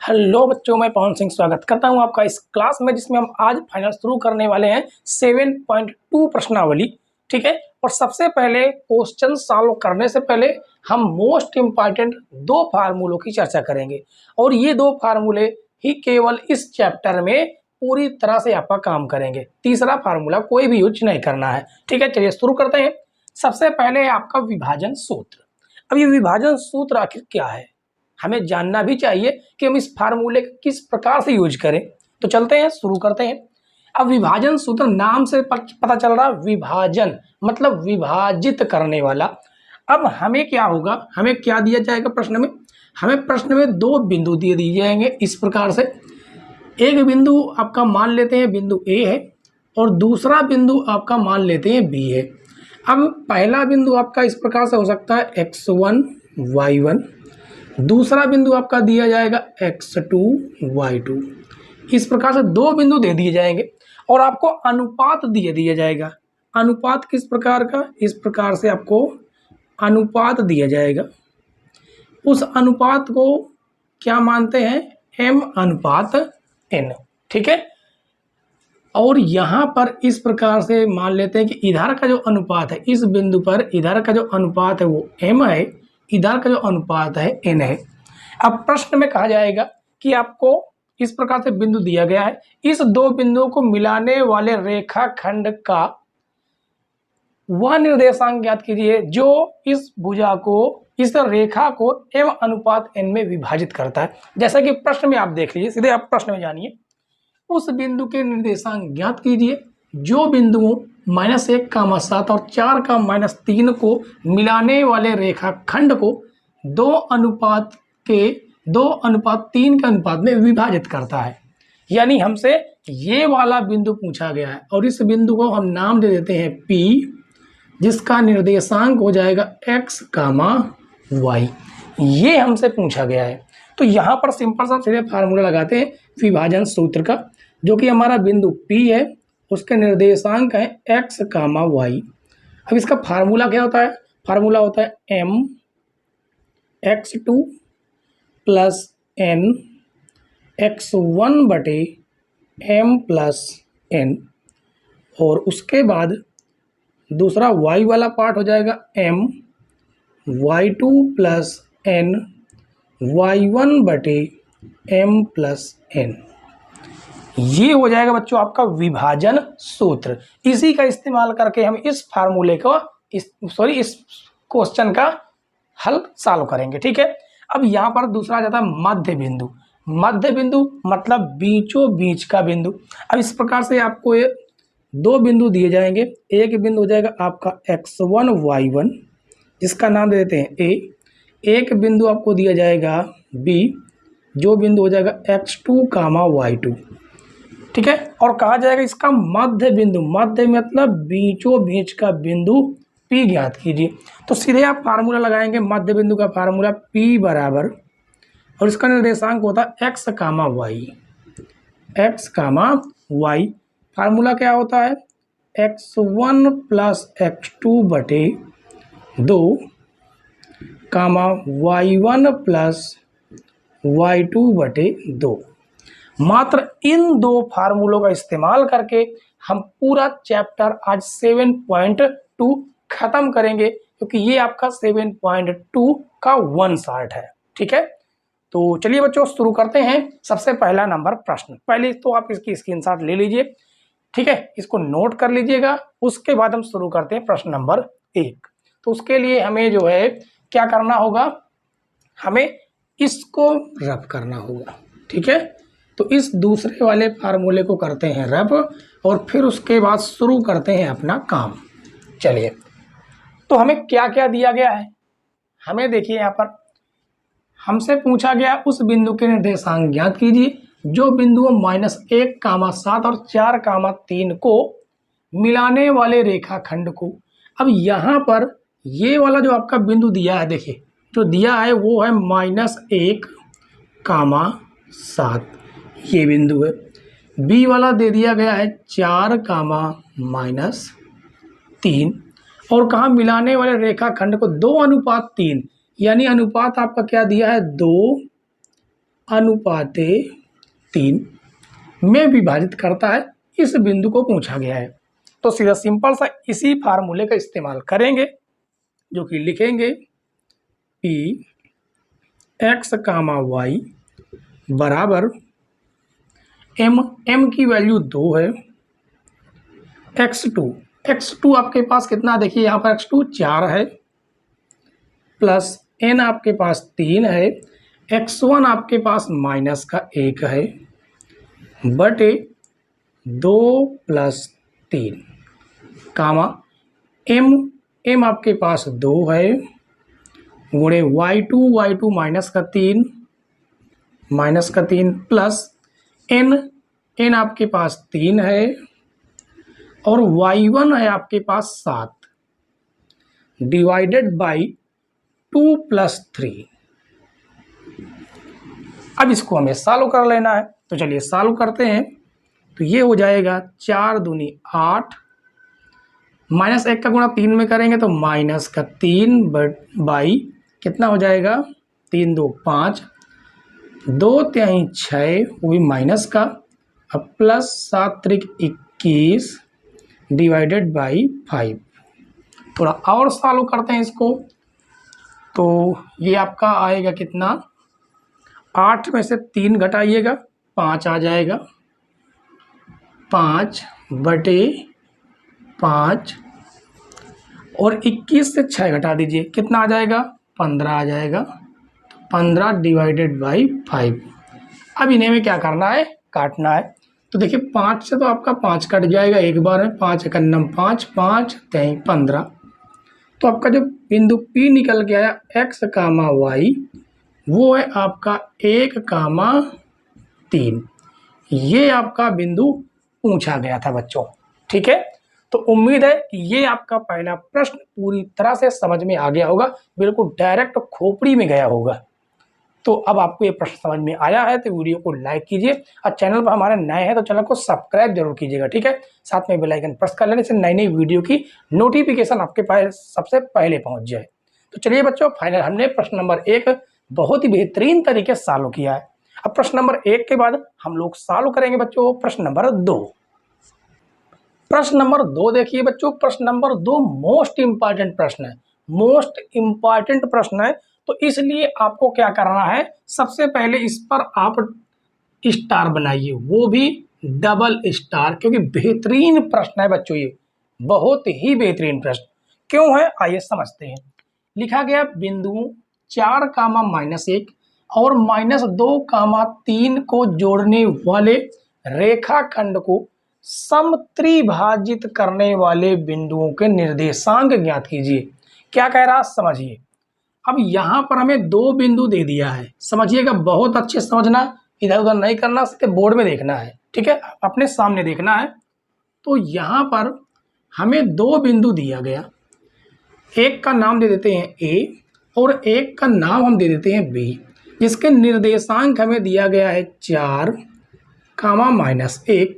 Hello बच्चों, मैं पवन सिंह स्वागत करता हूं आपका इस क्लास में, जिसमें हम आज फाइनल शुरू करने वाले हैं 7.2 प्रश्नावली। ठीक है। और सबसे पहले क्वेश्चन सॉल्व करने से पहले हम मोस्ट इम्पॉर्टेंट दो फार्मूलों की चर्चा करेंगे, और ये दो फार्मूले ही केवल इस चैप्टर में पूरी तरह से आपका काम करेंगे। तीसरा फार्मूला कोई भी यूज नहीं करना है। ठीक है, चलिए शुरू करते हैं। सबसे पहले है आपका विभाजन सूत्र। अब ये विभाजन सूत्र आखिर क्या है, हमें जानना भी चाहिए कि हम इस फार्मूले का किस प्रकार से यूज करें। तो चलते हैं, शुरू करते हैं। अब विभाजन सूत्र नाम से पता चल रहा, विभाजन मतलब विभाजित करने वाला। अब हमें क्या होगा, हमें क्या दिया जाएगा प्रश्न में, हमें प्रश्न में दो बिंदु दिए जाएंगे इस प्रकार से। एक बिंदु आपका मान लेते हैं बिंदु ए है, और दूसरा बिंदु आपका मान लेते हैं बी है। अब पहला बिंदु आपका इस प्रकार से हो सकता है x1 y1, दूसरा बिंदु आपका दिया जाएगा x2 y2। इस प्रकार से दो बिंदु दे दिए जाएंगे, और आपको अनुपात दिया जाएगा। अनुपात किस प्रकार का, इस प्रकार से आपको अनुपात दिया जाएगा। उस अनुपात को क्या मानते हैं, m अनुपात n। ठीक है। और यहाँ पर इस प्रकार से मान लेते हैं कि इधर का जो अनुपात है, इस बिंदु पर इधर का जो अनुपात है वो m है, इधर का जो अनुपात है n है। अब प्रश्न में कहा जाएगा कि आपको इस प्रकार से बिंदु दिया गया है, इस दो बिंदुओं को मिलाने वाले रेखाखंड का वह निर्देशांक ज्ञात कीजिए जो इस भुजा को, इस रेखा को m अनुपात n में विभाजित करता है। जैसा कि प्रश्न में आप देख लीजिए, सीधे आप प्रश्न में जानिए। उस बिंदु के निर्देशांक ज्ञात कीजिए जो बिंदुओं -1, 7 और 4, -3 को मिलाने वाले रेखाखंड को 2:3 के अनुपात में विभाजित करता है। यानी हमसे ये वाला बिंदु पूछा गया है, और इस बिंदु को हम नाम दे देते हैं P, जिसका निर्देशांक हो जाएगा x, y। ये हमसे पूछा गया है। तो यहाँ पर सिंपल सा सीधे फार्मूला लगाते हैं विभाजन सूत्र का, जो कि हमारा बिंदु P है, उसके निर्देशांक है x, y। अब इसका फार्मूला क्या होता है, फार्मूला होता है m x2 plus n x1 बटे m प्लस n, और उसके बाद दूसरा y वाला पार्ट हो जाएगा m y2 plus n y1 बटे m प्लस n। ये हो जाएगा बच्चों आपका विभाजन सूत्र। इसी का इस्तेमाल करके हम इस फार्मूले को इस क्वेश्चन का हल सॉल्व करेंगे। ठीक है। अब यहाँ पर दूसरा जाता है मध्य बिंदु। मध्य बिंदु मतलब बीचों बीच का बिंदु। अब इस प्रकार से आपको ये दो बिंदु दिए जाएंगे। एक बिंदु हो जाएगा आपका x1 y1, जिसका नाम दे देते हैं A। एक बिंदु आपको दिया जाएगा B, जो बिंदु हो जाएगा x2, y2। ठीक है। और कहा जाएगा इसका मध्य बिंदु, मध्य मतलब बीचों बीच का बिंदु P ज्ञात कीजिए। तो सीधे आप फार्मूला लगाएंगे, मध्य बिंदु का फार्मूला P बराबर, और इसका निर्देशांक होता है x, y। फार्मूला क्या होता है, x1 प्लस x2 बटे 2, y1 प्लस y2 बटे 2। मात्र इन दो फार्मूलों का इस्तेमाल करके हम पूरा चैप्टर आज 7.2 खत्म करेंगे, क्योंकि ये आपका 7.2 का 1 शॉट है। ठीक है। तो चलिए बच्चों शुरू करते हैं। सबसे पहला नंबर प्रश्न, पहले तो आप इसकी स्क्रीनशॉट ले लीजिए। ठीक है, इसको नोट कर लीजिएगा। उसके बाद हम शुरू करते हैं प्रश्न नंबर 1। तो उसके लिए हमें जो है क्या करना होगा, हमें इसको रफ करना होगा। ठीक है। तो इस दूसरे वाले फार्मूले को करते हैं रफ, और फिर उसके बाद शुरू करते हैं अपना काम। चलिए, तो हमें क्या क्या दिया गया है, हमें देखिए यहाँ पर हमसे पूछा गया उस बिंदु के निर्देशांक ज्ञात कीजिए जो बिंदुओं -1, 7 और 4, 3 को मिलाने वाले रेखाखंड को। अब यहाँ पर ये वाला जो आपका बिंदु दिया है, देखिए जो दिया है वो है -1, 7, ये बिंदु है। बी वाला दे दिया गया है 4, -3, और कहाँ मिलाने वाले रेखाखंड को 2:3, यानी अनुपात आपका क्या दिया है 2 अनुपाते 3 में विभाजित करता है, इस बिंदु को पूछा गया है। तो सीधा सिंपल सा इसी फार्मूले का इस्तेमाल करेंगे, जो कि लिखेंगे पी एक्स कामा वाई बराबर एम की वैल्यू 2 है, x2 आपके पास कितना, देखिए यहाँ पर x2 4 है, प्लस n आपके पास 3 है, x1 आपके पास माइनस का 1 है, बटे 2 प्लस 3 कामा m आपके पास 2 है, गुणे y2 माइनस का 3 प्लस n आपके पास 3 है, और y1 है आपके पास 7 डिवाइडेड बाई 2 प्लस 3। अब इसको हमें सॉल्व कर लेना है, तो चलिए सॉल्व करते हैं। तो ये हो जाएगा 4 दूनी 8, माइनस 1 का गुणा 3 में करेंगे तो माइनस का 3 बाई कितना हो जाएगा, 3 2 5, 2 3 6, वो भी माइनस का, अब प्लस 7 3 21 डिवाइडेड बाई 5। थोड़ा और सॉल्व करते हैं इसको, तो ये आपका आएगा कितना, 8 में से 3 घटाइएगा 5 आ जाएगा, 5 बटे 5, और 21 से 6 घटा दीजिए, कितना आ जाएगा, 15 आ जाएगा, तो 15 डिवाइडेड बाई 5। अब इन्हें में क्या करना है, काटना है। तो देखिए 5 से तो आपका 5 कट जाएगा एक बार में, 5 एकन्नम 5, 5 3 15। तो आपका जो बिंदु P निकल के आया x कामा y, वो है आपका 1 कामा 3। ये आपका बिंदु पूछा गया था बच्चों, ठीक है। तो उम्मीद है कि ये आपका पहला प्रश्न पूरी तरह से समझ में आ गया होगा, बिल्कुल डायरेक्ट खोपड़ी में गया होगा। तो अब आपको ये प्रश्न समझ में आया है तो वीडियो को लाइक कीजिए, और चैनल पर हमारे नए हैं तो चैनल को सब्सक्राइब जरूर कीजिएगा, ठीक है। साथ में बेल आइकन प्रेस कर लेने से नई नई वीडियो की नोटिफिकेशन आपके पास सबसे पहले पहुंच जाए। तो चलिए बच्चों, फाइनल हमने प्रश्न नंबर 1 बहुत ही बेहतरीन तरीके से सॉल्व किया है। अब प्रश्न नंबर 1 के बाद हम लोग सॉल्व करेंगे बच्चों प्रश्न नंबर 2। प्रश्न नंबर 2 देखिए बच्चों, प्रश्न नंबर 2 मोस्ट इंपॉर्टेंट प्रश्न है, मोस्ट इंपॉर्टेंट प्रश्न है। तो इसलिए आपको क्या करना है, सबसे पहले इस पर आप स्टार बनाइए, वो भी डबल स्टार, क्योंकि बेहतरीन प्रश्न है बच्चों, ये बहुत ही बेहतरीन प्रश्न क्यों है आइए समझते हैं। लिखा गया बिंदु 4 कामा -1 और -2 3 को जोड़ने वाले रेखाखंड को समत्रिभाजित करने वाले बिंदुओं के निर्देशांक ज्ञात कीजिए। क्या कह रहा समझिए। अब यहाँ पर हमें 2 बिंदु दे दिया है, समझिएगा, बहुत अच्छे समझना, इधर उधर नहीं करना, सीधे बोर्ड में देखना है, ठीक है, अपने सामने देखना है। तो यहाँ पर हमें 2 बिंदु दिया गया, एक का नाम दे देते हैं ए और एक का नाम हम दे देते हैं बी, जिसके निर्देशांक हमें दिया गया है 4 कामा -1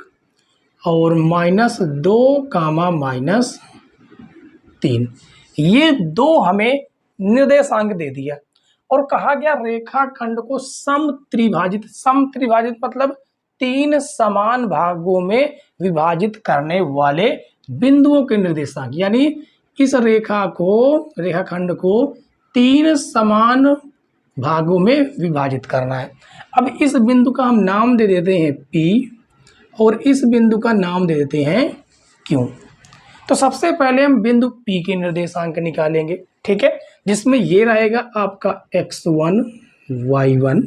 और -2 कामा -3। ये 2 हमें निर्देशांक दे दिया, और कहा गया रेखाखंड को समत्रिभाजित मतलब 3 समान भागों में विभाजित करने वाले बिंदुओं के निर्देशांक, यानी इस रेखाखंड को 3 समान भागों में विभाजित करना है। अब इस बिंदु का हम नाम दे देते हैं P और इस बिंदु का नाम दे देते हैं Q। तो सबसे पहले हम बिंदु P के निर्देशांक निकालेंगे, ठीक है, जिसमें ये रहेगा आपका x1 y1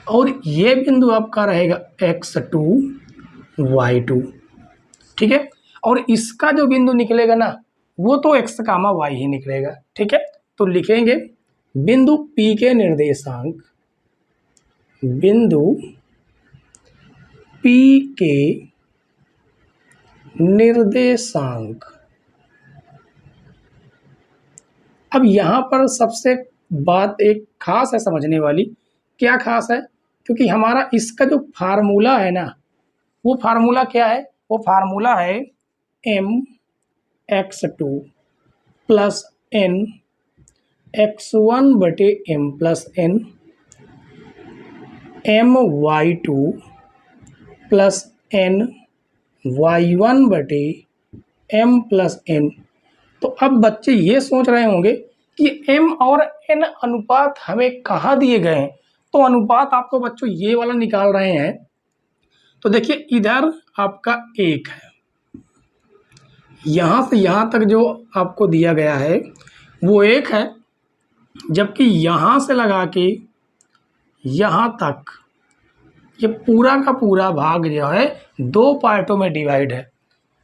और ये बिंदु आपका रहेगा x2 y2, ठीक है। और इसका जो बिंदु निकलेगा ना, वो तो x कामा y ही निकलेगा, ठीक है। तो लिखेंगे बिंदु P के निर्देशांक, बिंदु P के निर्देशांक। अब यहाँ पर सबसे बात एक खास है समझने वाली। क्या खास है, क्योंकि हमारा इसका जो फार्मूला है ना, वो फार्मूला क्या है, वो फार्मूला है mx2 प्लस n x1 बटे m plus n my2 plus n y1 बटे m प्लस n। तो अब बच्चे ये सोच रहे होंगे कि m और n अनुपात हमें कहाँ दिए गए हैं। तो अनुपात आपको बच्चों ये वाला निकाल रहे हैं। तो देखिए इधर आपका 1 है, यहाँ से यहाँ तक जो आपको दिया गया है वो 1 है, जबकि यहाँ से लगा के यहाँ तक ये पूरा का पूरा भाग जो है 2 पार्टों में डिवाइड है।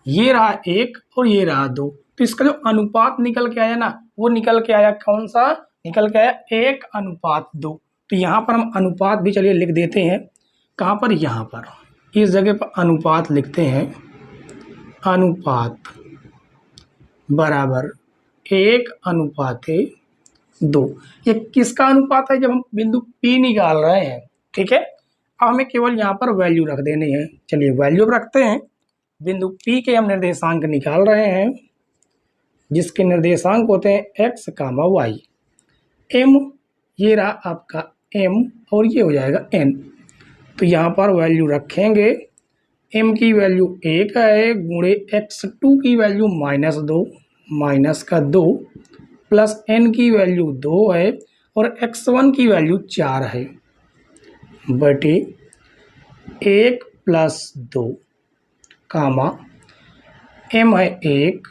ये रहा 1 और ये रहा 2। तो इसका जो अनुपात निकल के आया ना, वो निकल के आया कौन सा, निकल के आया 1:2। तो यहाँ पर हम अनुपात भी चलिए लिख देते हैं। कहाँ पर, यहाँ पर इस जगह पर अनुपात लिखते हैं। अनुपात बराबर 1:2। ये किसका अनुपात है, जब हम बिंदु P निकाल रहे हैं। ठीक है, अब हमें केवल यहाँ पर वैल्यू रख देनी है। चलिए वैल्यू रखते हैं। बिंदु P के हम निर्देशांक निकाल रहे हैं, जिसके निर्देशांक होते हैं x, y। m ये रहा आपका m और ये हो जाएगा n। तो यहाँ पर वैल्यू रखेंगे। m की वैल्यू 1 है, गुणे x2 की वैल्यू -2 -2 प्लस n की वैल्यू 2 है और x1 की वैल्यू 4 है, बटे 1 + 2 कामा m है 1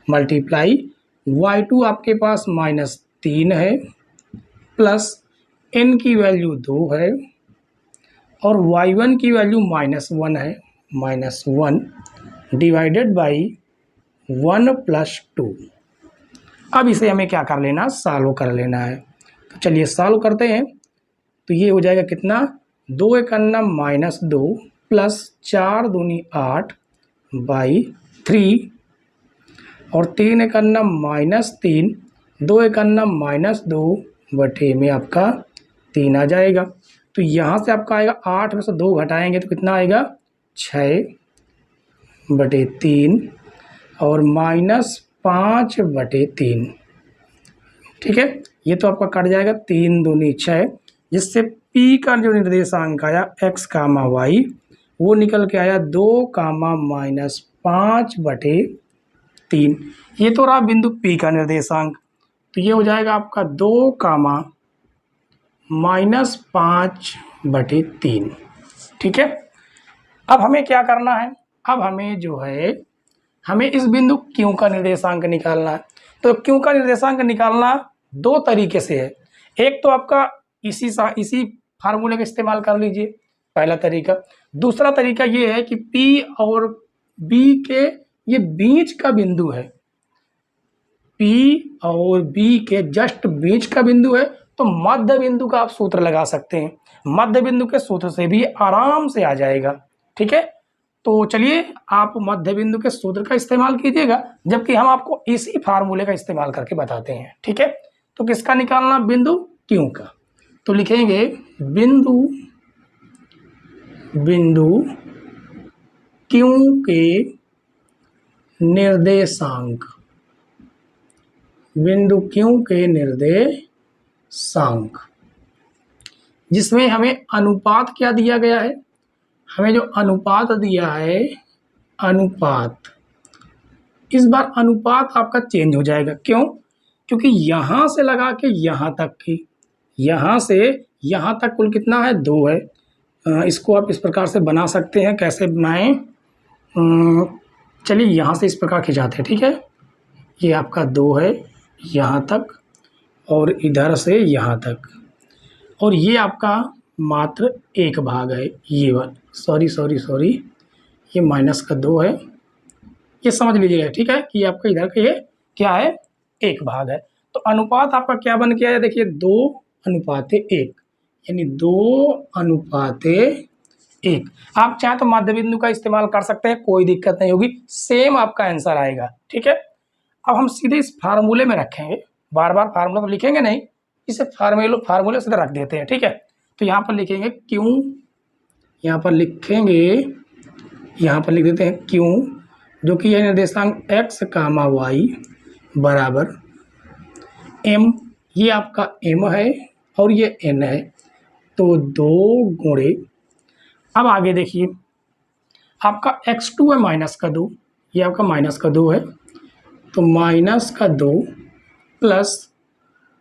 मल्टीप्लाई y2 आपके पास -3 है प्लस n की वैल्यू 2 है और y1 की वैल्यू -1 है, -1 डिवाइडेड बाई 1 + 2। अब इसे हमें क्या कर लेना, सॉल्व कर लेना है। तो चलिए सॉल्व करते हैं। तो ये हो जाएगा कितना, 2 × 2 प्लस 4 दूनी 8 बाई 3 और 3 × -3, 2 × -2 बटे में आपका 3 आ जाएगा। तो यहाँ से आपका आएगा 8 में से 2 घटाएंगे तो कितना आएगा, 6/3 और -5/3। ठीक है, ये तो आपका कट जाएगा, 3 दूनी 6, जिससे P का जो निर्देशांक आया x, y वो निकल के आया 2, -5/3। ये तो रहा बिंदु P का निर्देशांक। तो ये हो जाएगा आपका 2, -5/3। ठीक है, अब हमें क्या करना है, अब हमें जो है हमें इस बिंदु Q का निर्देशांक निकालना है। तो Q का निर्देशांक निकालना 2 तरीके से है। एक तो आपका इसी फार्मूले का इस्तेमाल कर लीजिए, पहला तरीका। दूसरा तरीका ये है कि P और B के ये बीच का बिंदु है, P और B के जस्ट बीच का बिंदु है, तो मध्य बिंदु का आप सूत्र लगा सकते हैं। मध्य बिंदु के सूत्र से भी आराम से आ जाएगा। ठीक है, तो चलिए आप मध्य बिंदु के सूत्र का इस्तेमाल कीजिएगा, जबकि हम आपको इसी फार्मूले का इस्तेमाल करके बताते हैं। ठीक है, तो किसका निकालना, बिंदु Q का। तो लिखेंगे बिंदु Q के निर्देशांक, बिंदु Q के निर्देशांक, जिसमें हमें अनुपात क्या दिया गया है, हमें जो अनुपात दिया है, अनुपात, इस बार अनुपात आपका चेंज हो जाएगा। क्यों, क्योंकि यहाँ से लगा के यहाँ तक की, यहाँ से यहाँ तक कुल कितना है, 2 है। इसको आप इस प्रकार से बना सकते हैं। कैसे बनाएं, चलिए यहाँ से इस प्रकार खिंचाते हैं। ठीक है, ये आपका 2 है यहाँ तक और इधर से यहाँ तक, और ये आपका मात्र 1 भाग है। ये वाला सॉरी ये -2 है, ये समझ लीजिएगा। ठीक है, कि आपका इधर का ये क्या है, 1 भाग है। तो अनुपात आपका क्या बन के आया, देखिए 2:1, यानी 2:1। आप चाहें तो मध्य बिंदु का इस्तेमाल कर सकते हैं, कोई दिक्कत नहीं होगी, सेम आपका आंसर आएगा। ठीक है, अब हम सीधे इस फार्मूले में रखेंगे, बार बार फार्मूला तो लिखेंगे नहीं, इसे फार्मूले से रख देते हैं। ठीक है, तो यहाँ पर लिखेंगे Q, यहाँ पर लिखेंगे, यहाँ पर लिख देते हैं Q, जो कि है निर्देशांक x, y बराबर m, ये आपका m है और ये n है, तो 2 गुणे, अब आगे देखिए आपका x2 है माइनस का 2, ये आपका माइनस का 2 है, तो माइनस का 2 प्लस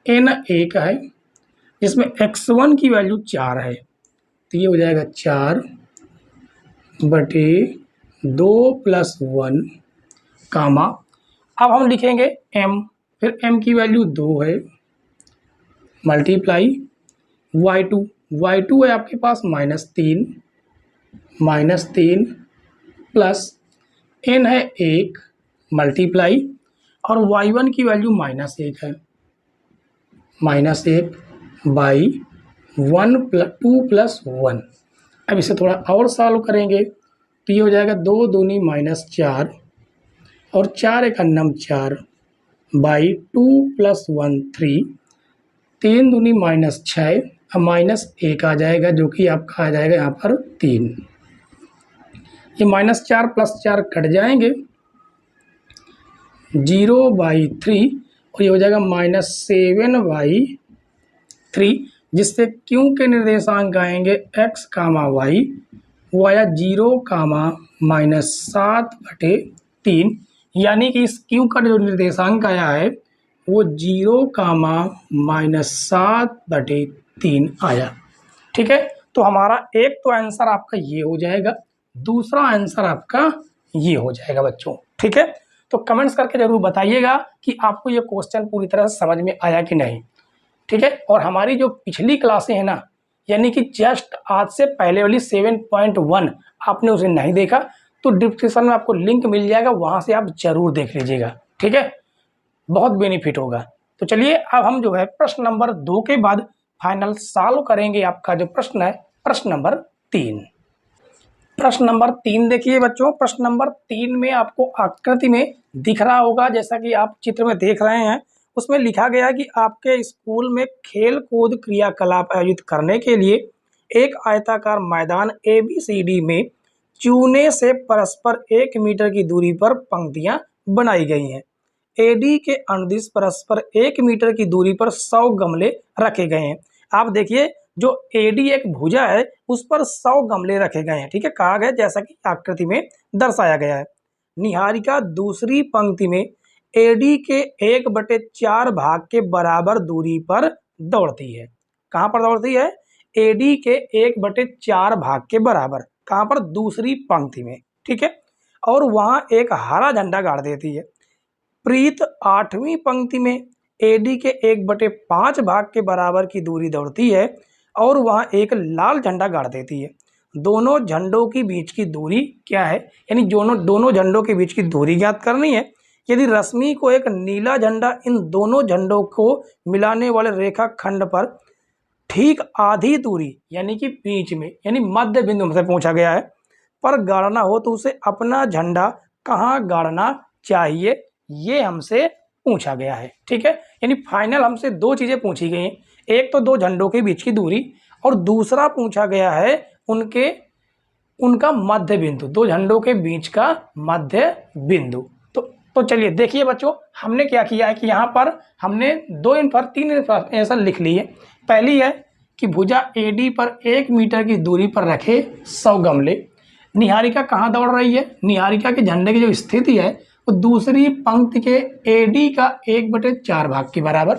n1 है जिसमें x1 की वैल्यू 4 है, तो ये हो जाएगा 4 बटे 2 प्लस 1 कामा, अब हम लिखेंगे m, फिर m की वैल्यू 2 है मल्टीप्लाई y2 है आपके पास -3 प्लस n है 1 मल्टीप्लाई, और y1 की वैल्यू -1 है, -1 बाई 2 प्लस 1। अब इसे थोड़ा और सॉल्व करेंगे तो ये हो जाएगा 2 दूनी -4 और 4 एक अन्नम 4 बाई 2 प्लस 1 3, 3 दूनी -6, अब -1 आ जाएगा जो कि आपका आ जाएगा यहाँ पर 3, ये -4 प्लस 4 कट जाएंगे, 0/3 और ये हो जाएगा -7/3, जिससे क्यू के निर्देशांक आएंगे x, y, वो आया 0, -7/3, यानी कि इस क्यू का जो निर्देशांक आया है वो 0, -7/3 आया। ठीक है, तो हमारा एक तो आंसर आपका ये हो जाएगा, दूसरा आंसर आपका ये हो जाएगा बच्चों। ठीक है, तो कमेंट्स करके जरूर बताइएगा कि आपको ये क्वेश्चन पूरी तरह से समझ में आया कि नहीं। ठीक है, और हमारी जो पिछली क्लासें हैं ना, यानी कि जस्ट आज से पहले वाली 7.1 आपने उसे नहीं देखा तो डिस्क्रिप्शन में आपको लिंक मिल जाएगा, वहां से आप जरूर देख लीजिएगा। ठीक है, बहुत बेनिफिट होगा। तो चलिए अब हम जो है प्रश्न नंबर 2 के बाद फाइनल सॉल्व करेंगे आपका जो प्रश्न है प्रश्न नंबर 3। प्रश्न नंबर 3 देखिए बच्चों, प्रश्न नंबर 3 में आपको आकृति में दिख रहा होगा, जैसा कि आप चित्र में देख रहे हैं, उसमें लिखा गया है कि आपके स्कूल में खेल कूद क्रियाकलाप आयोजित करने के लिए एक आयताकार मैदान ABCD में चूने से परस्पर 1 मीटर की दूरी पर पंक्तियां बनाई गई हैं। AD के अनुदिश परस्पर 1 मीटर की दूरी पर 100 गमले रखे गए हैं। आप देखिए जो AD एक भुजा है उस पर 100 गमले रखे गए हैं। ठीक है, कहा गया जैसा कि आकृति में दर्शाया गया है। निहारिका दूसरी पंक्ति में AD के 1/4 भाग के बराबर दूरी पर दौड़ती है। कहाँ पर दौड़ती है? AD के 1/4 भाग के बराबर, कहाँ पर? दूसरी पंक्ति में। ठीक है, और वहां एक हरा झंडा गाड़ देती है। प्रीत 8वीं पंक्ति में AD के 1/5 भाग के बराबर की दूरी दौड़ती है और वहां एक लाल झंडा गाड़ देती है। दोनों झंडों के बीच की दूरी क्या है? यानी दोनों झंडों के बीच की दूरी ज्ञात करनी है। यदि रश्मि को एक नीला झंडा इन दोनों झंडों को मिलाने वाले रेखा खंड पर ठीक आधी दूरी यानी कि बीच में यानी मध्य बिंदु से पूछा गया है पर गाड़ना हो तो उसे अपना झंडा कहाँ गाड़ना चाहिए, ये हमसे पूछा गया है। ठीक है, यानी फाइनल हमसे 2 चीजें पूछी गई हैं, एक तो 2 झंडों के बीच की दूरी और दूसरा पूछा गया है उनका मध्य बिंदु, 2 झंडों के बीच का मध्य बिंदु। तो चलिए देखिए बच्चों, हमने क्या किया है कि यहाँ पर हमने 3 इन्फॉर्मेशन लिख ली है। पहली है कि भुजा AD पर 1 मीटर की दूरी पर रखे 100 गमले। निहारिका कहाँ दौड़ रही है? निहारिका के झंडे की जो स्थिति है वो दूसरी पंक्ति के AD का 1/4 भाग के बराबर।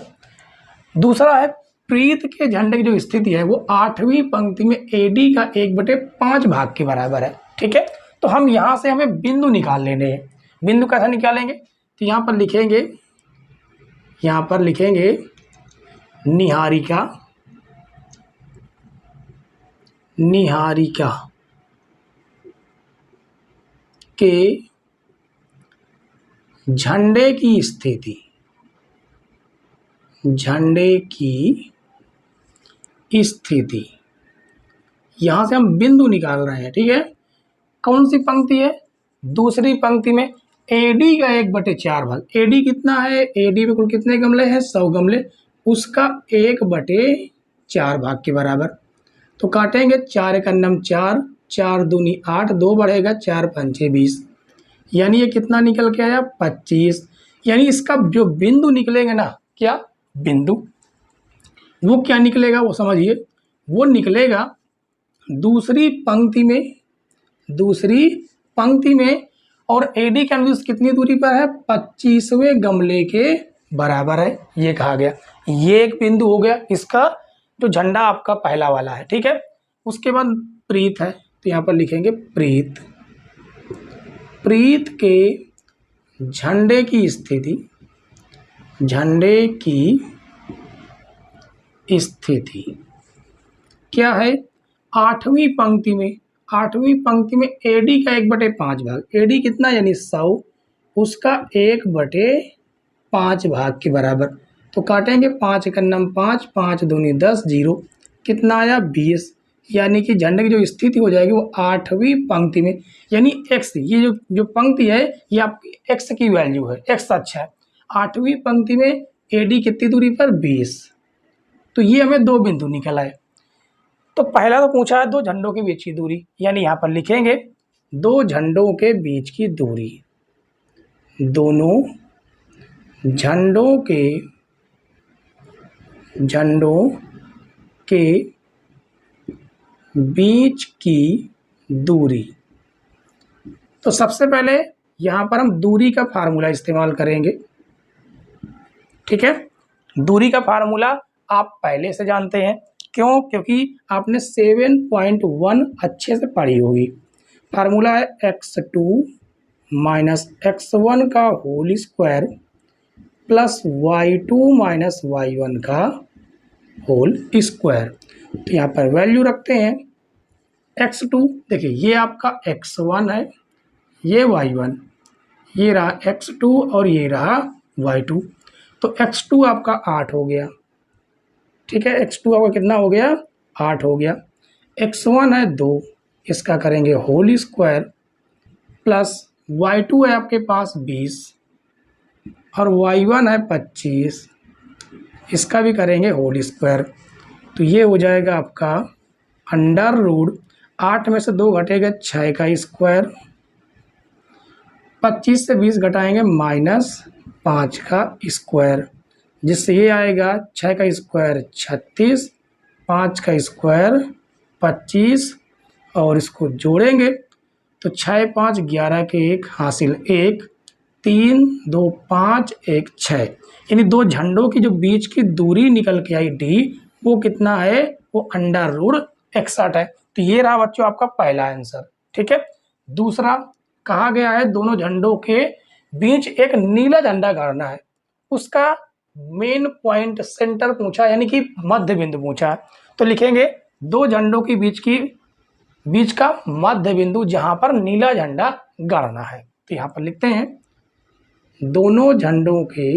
दूसरा है प्रीत के झंडे की जो स्थिति है वो 8वीं पंक्ति में AD का 1/5 भाग के बराबर है। ठीक है, तो हम यहाँ से हमें बिंदु निकाल लेने हैं। बिंदु कैसे निकालेंगे? तो यहाँ पर लिखेंगे निहारिका के झंडे की स्थिति, यहां से हम बिंदु निकाल रहे हैं। ठीक है, कौन सी पंक्ति है? दूसरी पंक्ति में AD का 1/4 भाग। AD कितना है? AD में कुल कितने गमले हैं? 100 गमले, उसका 1/4 भाग के बराबर। तो काटेंगे, 4 एक अन्नम 4, 4 दूनी 8, 2 बढ़ेगा, 4 पंचे 20, यानी ये कितना निकल के आया? 25। यानी इसका जो बिंदु निकलेगा ना, क्या बिंदु, वो क्या निकलेगा वो समझिए। वो निकलेगा दूसरी पंक्ति में और AD का अनुदिश कितनी दूरी पर है, 25वें गमले के बराबर है, ये कहा गया। ये एक बिंदु हो गया इसका जो झंडा आपका पहला वाला है, ठीक है। उसके बाद प्रीत है, तो यहाँ पर लिखेंगे प्रीत के झंडे की स्थिति क्या है, आठवीं पंक्ति में AD का 1/5 भाग, AD कितना यानी 100, उसका 1/5 भाग के बराबर। तो काटेंगे 5 × 5, 5 दूनी 10, 0 कितना आया 20, यानी कि झंडे की जो स्थिति हो जाएगी वो आठवीं पंक्ति में, यानी x, ये जो पंक्ति है ये आपकी x की वैल्यू है, x अच्छा है। आठवीं पंक्ति में AD कितनी दूरी पर 20, तो ये हमें दो बिंदु निकल आए। तो पहला तो पूछा है दो झंडों के बीच की दूरी, यानी यहाँ पर लिखेंगे दो झंडों के बीच की दूरी, दोनों झंडों के बीच की दूरी। तो सबसे पहले यहाँ पर हम दूरी का फार्मूला इस्तेमाल करेंगे, ठीक है। दूरी का फार्मूला आप पहले से जानते हैं, क्यों, क्योंकि आपने 7.1 अच्छे से पढ़ी होगी। फार्मूला है x2 - x1 का whole square plus y2 - y1 का होल स्क्वायर। तो यहाँ पर वैल्यू रखते हैं x2, देखिए ये आपका x1 है, ये y1, ये रहा x2 और ये रहा y2। तो x2 आपका 8 हो गया, ठीक है। x2 आपका कितना हो गया, 8 हो गया। x1 है 2, इसका करेंगे होल स्क्वायर प्लस y2 है आपके पास 20 और y1 है 25, इसका भी करेंगे होल स्क्वायर। तो ये हो जाएगा आपका √ 8 में से 2 घटेगा 6 का स्क्वायर, 25 से 20 घटाएंगे -5 का स्क्वायर, जिससे ये आएगा 6 का स्क्वायर 36, 5 का स्क्वायर 25 और इसको जोड़ेंगे तो 6 5 11 के 1 हासिल 1, 3 2 5 1 6, यानी दो झंडों की जो बीच की दूरी निकल के आई D, वो कितना है, वो √ 61 है। तो ये रहा बच्चों आपका पहला आंसर, ठीक है। दूसरा कहा गया है दोनों झंडों के बीच एक नीला झंडा गाड़ना है, उसका मेन पॉइंट सेंटर पूछा, यानी कि मध्य बिंदु पूछा है। तो लिखेंगे दो झंडों के बीच का मध्य बिंदु जहां पर नीला झंडा गाड़ना है। तो यहाँ पर लिखते हैं दोनों झंडों के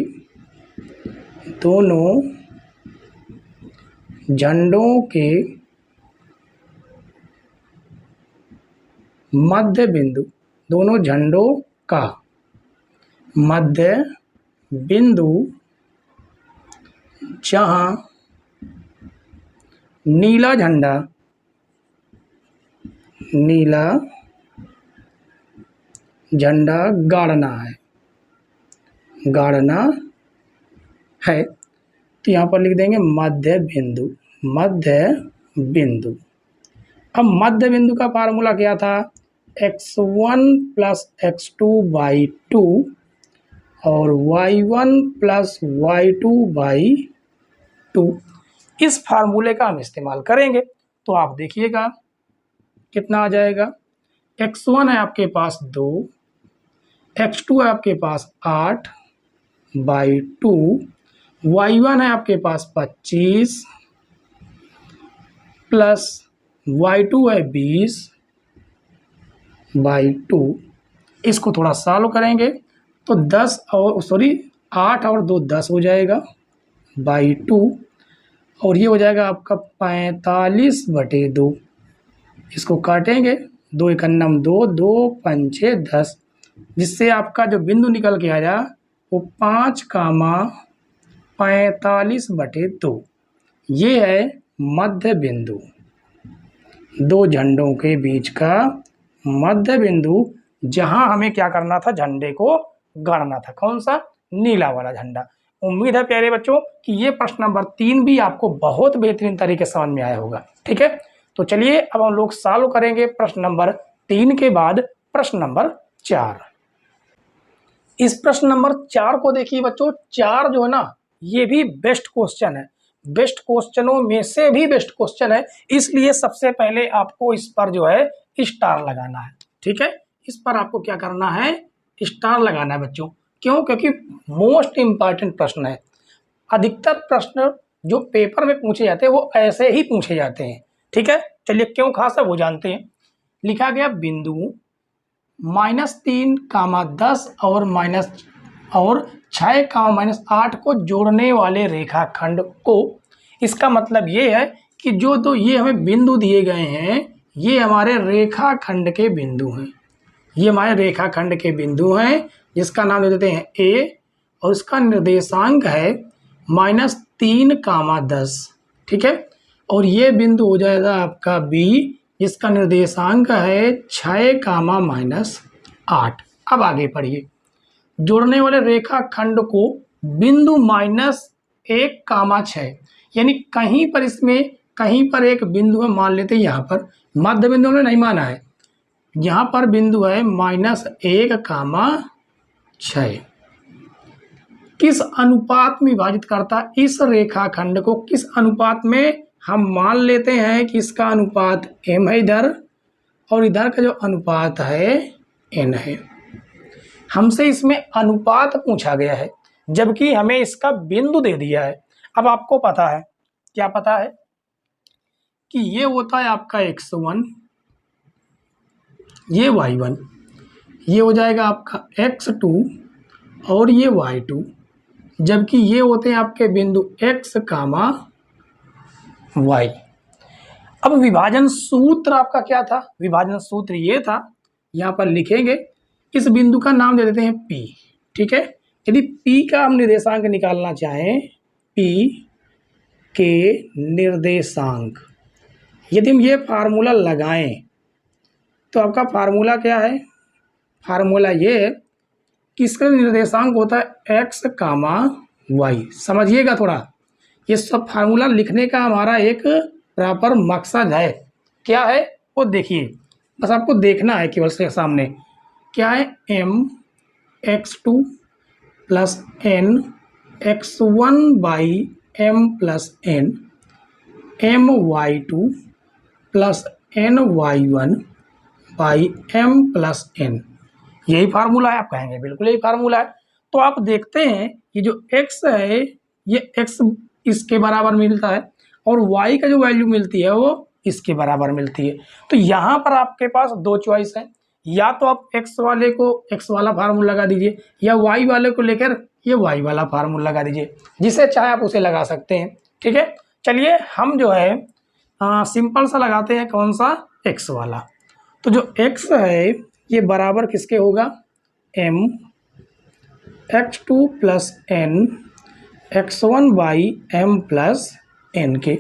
मध्य बिंदु, दोनों झंडों का मध्य बिंदु जहां नीला झंडा गाड़ना है। तो यहाँ पर लिख देंगे मध्य बिंदु। अब मध्य बिंदु का फार्मूला क्या था, x1 + x2/2 और y1 + y2/2। इस फार्मूले का हम इस्तेमाल करेंगे। तो आप देखिएगा कितना आ जाएगा, x1 है आपके पास 2, x2 है आपके पास 8/2, y1 है आपके पास 25 प्लस y2 है 20/2। इसको थोड़ा सॉल्व करेंगे तो 8 और 2 10 हो जाएगा /2, और ये हो जाएगा आपका 45/2। इसको काटेंगे, 2 × 2, 2 5 6 10, जिससे आपका जो बिंदु निकल के आया वो 5, 45/2। ये है मध्य बिंदु, दो झंडों के बीच का मध्य बिंदु जहां हमें क्या करना था, झंडे को गाड़ना था। कौन सा, नीला वाला झंडा। उम्मीद है प्यारे बच्चों कि ये प्रश्न नंबर 3 भी आपको बहुत बेहतरीन तरीके से समझ में आया होगा। ठीक है, तो चलिए अब हम लोग सॉल्व करेंगे प्रश्न नंबर 3 के बाद प्रश्न नंबर 4। इस प्रश्न नंबर 4 को देखिए बच्चों, 4 जो है ना ये भी बेस्ट क्वेश्चन है, बेस्ट क्वेश्चनों में से भी बेस्ट क्वेश्चन है, इसलिए सबसे पहले आपको इस पर जो है स्टार लगाना है। ठीक है, इस पर आपको क्या करना है, स्टार लगाना है बच्चों। क्यों? क्योंकि मोस्ट इंपॉर्टेंट प्रश्न है। अधिकतर प्रश्न जो पेपर में पूछे जाते हैं वो ऐसे ही पूछे जाते हैं। ठीक है, चलिए क्यों खास है वो जानते हैं। लिखा गया बिंदु -3, 10 और 6, -8 को जोड़ने वाले रेखाखंड को, इसका मतलब ये है कि जो दो ये हमें बिंदु दिए गए हैं ये हमारे रेखाखंड के बिंदु हैं, ये हमारे रेखाखंड के बिंदु हैं जिसका नाम दे देते हैं ए और इसका निर्देशांक है -3, 10। ठीक है, और ये बिंदु हो जाएगा आपका बी जिसका निर्देशांक है 6, -8। अब आगे पढ़िए, जोड़ने वाले रेखाखंड को बिंदु -1, 6, यानी कहीं पर इसमें कहीं पर एक बिंदु है, मान लेते हैं यहाँ पर मध्य बिंदु ने नहीं माना है, यहाँ पर बिंदु है -1, 6। किस अनुपात में विभाजित करता है इस रेखाखंड को, किस अनुपात में? हम मान लेते हैं कि इसका अनुपात m है इधर और इधर का जो अनुपात है n है। हमसे इसमें अनुपात पूछा गया है जबकि हमें इसका बिंदु दे दिया है। अब आपको पता है, क्या पता है कि ये होता है आपका x1, ये y1, ये हो जाएगा आपका x2 और ये y2, जबकि ये होते हैं आपके बिंदु x, y। अब विभाजन सूत्र आपका क्या था? विभाजन सूत्र ये था, यहाँ पर लिखेंगे, इस बिंदु का नाम दे देते हैं P। ठीक है, यदि P का हम निर्देशांक निकालना चाहें, P के निर्देशांक, यदि हम ये फार्मूला लगाएं तो आपका फार्मूला क्या है? फार्मूला ये है कि इसका निर्देशांक होता है x, y। समझिएगा थोड़ा, ये सब फार्मूला लिखने का हमारा एक प्रॉपर मकसद है। क्या है वो देखिए, बस आपको देखना है केवल से सामने। क्या है? m x2 plus n x1 by m plus n, m y2 plus n y1 by m plus n। यही फार्मूला है, आप कहेंगे बिल्कुल यही फार्मूला है। तो आप देखते हैं ये जो x है ये x इसके बराबर मिलता है और y का जो वैल्यू मिलती है वो इसके बराबर मिलती है। तो यहाँ पर आपके पास दो चॉइस है, या तो आप x वाले को x वाला फार्मूला लगा दीजिए या y वाले को लेकर ये y वाला फार्मूला लगा दीजिए, जिसे चाहे आप उसे लगा सकते हैं। ठीक है, चलिए हम जो है सिंपल सा लगाते हैं, कौन सा? x वाला। तो जो x है ये बराबर किसके होगा? m x2 plus n x1 by m plus n के।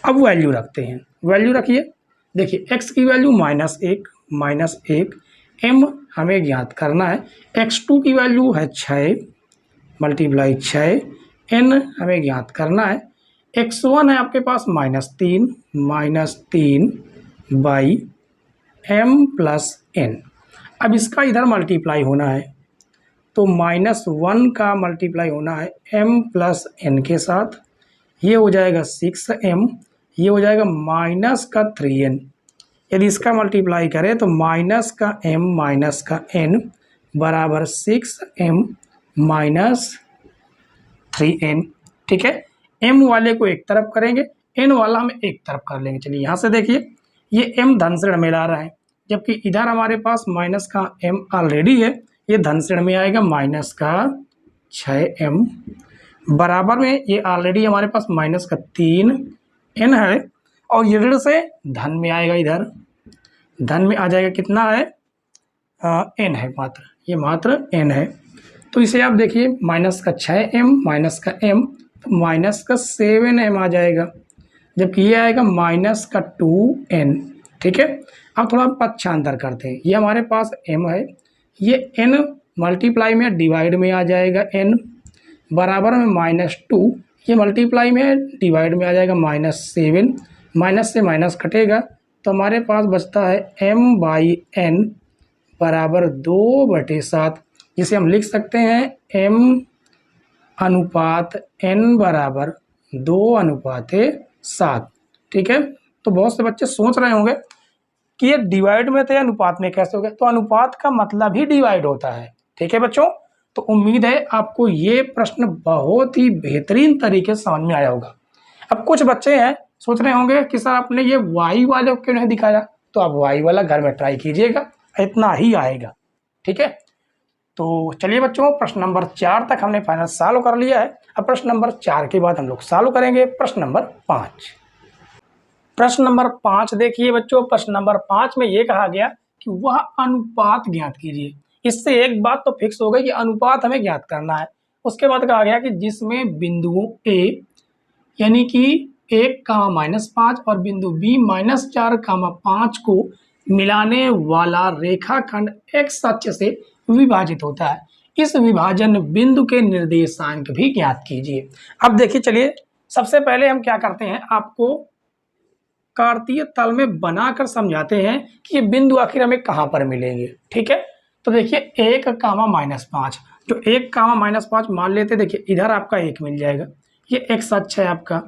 अब वैल्यू रखते हैं, वैल्यू रखिए। देखिए x की वैल्यू -1, m हमें ज्ञात करना है, x2 की वैल्यू है 6 मल्टीप्लाई 6, n हमें ज्ञात करना है, x1 है आपके पास -3 बाई m प्लस n। अब इसका इधर मल्टीप्लाई होना है तो -1 का मल्टीप्लाई होना है m प्लस n के साथ, ये हो जाएगा 6m, ये हो जाएगा -3n। यदि इसका मल्टीप्लाई करें तो -m बराबर 6m -3n। ठीक है, m वाले को एक तरफ करेंगे, n वाला हम एक तरफ कर लेंगे। चलिए यहाँ से देखिए, ये m धन से ऋण में ला रहा है जबकि इधर हमारे पास माइनस का m ऑलरेडी है, ये धन से ऋण में आएगा -6m, बराबर में ये ऑलरेडी हमारे पास -3n है और ये ऋण से धन में आएगा, इधर धन में आ जाएगा, कितना है? n है मात्र, ये मात्र n है। तो इसे आप देखिए -6m -m तो -7m आ जाएगा, जबकि ये आएगा -2n। ठीक है, अब थोड़ा पक्षांतर करते हैं, ये हमारे पास m है, ये n मल्टीप्लाई में डिवाइड में आ जाएगा n, बराबर में -2, ये मल्टीप्लाई में डिवाइड में आ जाएगा -7, माइनस से माइनस कटेगा तो हमारे पास बचता है m/n बराबर 2/7, जिसे हम लिख सकते हैं m अनुपात n बराबर 2:7। ठीक है, तो बहुत से बच्चे सोच रहे होंगे कि ये डिवाइड में थे अनुपात में कैसे हो गया, तो अनुपात का मतलब ही डिवाइड होता है। ठीक है बच्चों, तो उम्मीद है आपको ये प्रश्न बहुत ही बेहतरीन तरीके से समझ में आया होगा। अब कुछ बच्चे हैं सोच रहे होंगे कि सर आपने ये वाई वाले क्यों नहीं दिखाया, तो आप वाई वाला घर में ट्राई कीजिएगा, इतना ही आएगा। ठीक है, तो चलिए बच्चों, प्रश्न नंबर 4 तक हमने फाइनल सॉल्व कर लिया है। अब प्रश्न नंबर 4 के बाद हम लोग सॉल्व करेंगे प्रश्न नंबर 5। प्रश्न नंबर 5 देखिए बच्चों, प्रश्न नंबर 5 में ये कहा गया कि वह अनुपात ज्ञात कीजिए। इससे एक बात तो फिक्स हो गई कि अनुपात हमें ज्ञात करना है। उसके बाद कहा गया कि जिसमें बिंदुओं ए यानी कि 1, -5 और बिंदु बी -4, 5 को मिलाने वाला रेखाखंड एक्स अक्ष से विभाजित होता है। इस विभाजन बिंदु के निर्देशांक भी ज्ञात कीजिए। अब देखिए, चलिए सबसे पहले हम क्या करते हैं, आपको कार्तीय तल में बनाकर समझाते हैं कि ये बिंदु आखिर हमें कहाँ पर मिलेंगे। ठीक है, तो देखिए 1, -5, जो 1, -5 मान लेते, देखिए इधर आपका 1 मिल जाएगा, ये एक्स अक्ष है आपका,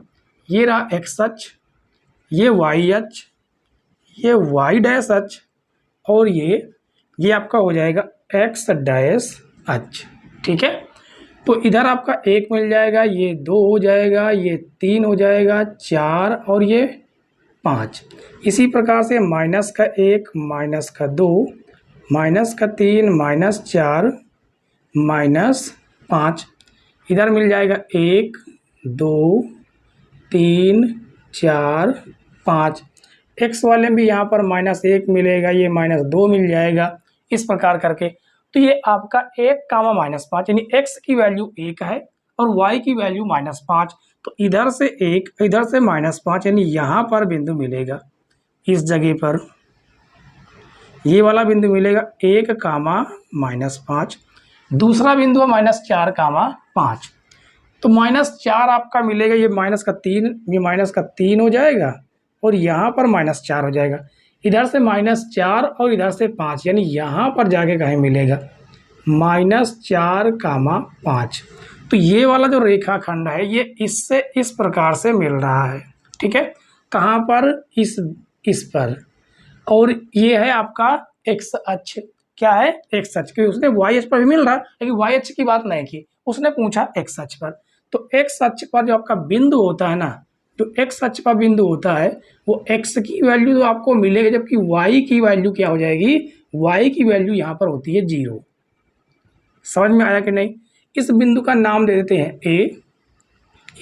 ये रहा एक्स अक्ष, ये वाई अक्ष, ये वाई डैश अक्ष, और ये आपका हो जाएगा एक्स डैश अक्ष। ठीक है, तो इधर आपका 1 मिल जाएगा, ये 2 हो जाएगा, ये 3 हो जाएगा, 4 और ये 5। इसी प्रकार से -1, -2, -3, -4, -5, इधर मिल जाएगा 1, 2, 3, 4, 5। एक्स वाले में भी यहाँ पर -1 मिलेगा, ये -2 मिल जाएगा, इस प्रकार करके। तो ये आपका 1, -5 यानी एक्स की वैल्यू 1 है और वाई की वैल्यू -5, तो इधर से 1 इधर से -5 यानी यहाँ पर बिंदु मिलेगा, इस जगह पर ये वाला बिंदु मिलेगा 1, -5। दूसरा बिंदु है -4, 5, तो -4 आपका मिलेगा, ये -3, ये -3 हो जाएगा और यहाँ पर -4 हो जाएगा, इधर से -4 और इधर से 5 यानी यहाँ पर जाके कहीं मिलेगा -4, 5। तो ये वाला जो रेखाखंड है ये इससे इस प्रकार से मिल रहा है। ठीक है, कहाँ पर, इस पर, और ये है आपका एक्स अक्ष। क्या है, एक्स अक्ष, क्योंकि उसने वाई अक्ष पर भी मिल रहा है, लेकिन वाई अक्ष की बात नहीं की, उसने पूछा एक्स अक्ष पर। तो एक्स अक्ष पर जो आपका बिंदु होता है ना, जो एक्स अक्ष पर बिंदु होता है वो एक्स की वैल्यू तो आपको मिलेगी, जबकि वाई की वैल्यू क्या हो जाएगी, वाई की वैल्यू यहाँ पर होती है 0। समझ में आया कि नहीं। इस बिंदु का नाम दे देते हैं ए,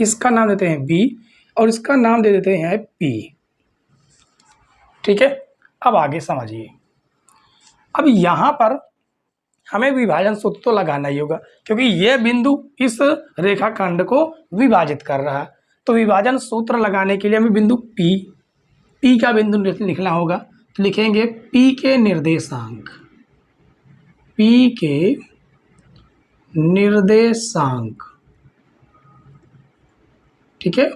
इसका नाम देते हैं बी और इसका नाम दे देते हैं पी। ठीक है, अब आगे समझिए। अब यहाँ पर हमें विभाजन सूत्र तो लगाना ही होगा, क्योंकि यह बिंदु इस रेखाखंड को विभाजित कर रहा है। तो विभाजन सूत्र लगाने के लिए हमें बिंदु पी का बिंदु लिखना होगा। तो लिखेंगे पी के निर्देशांक, पी के निर्देशांक। ठीक है,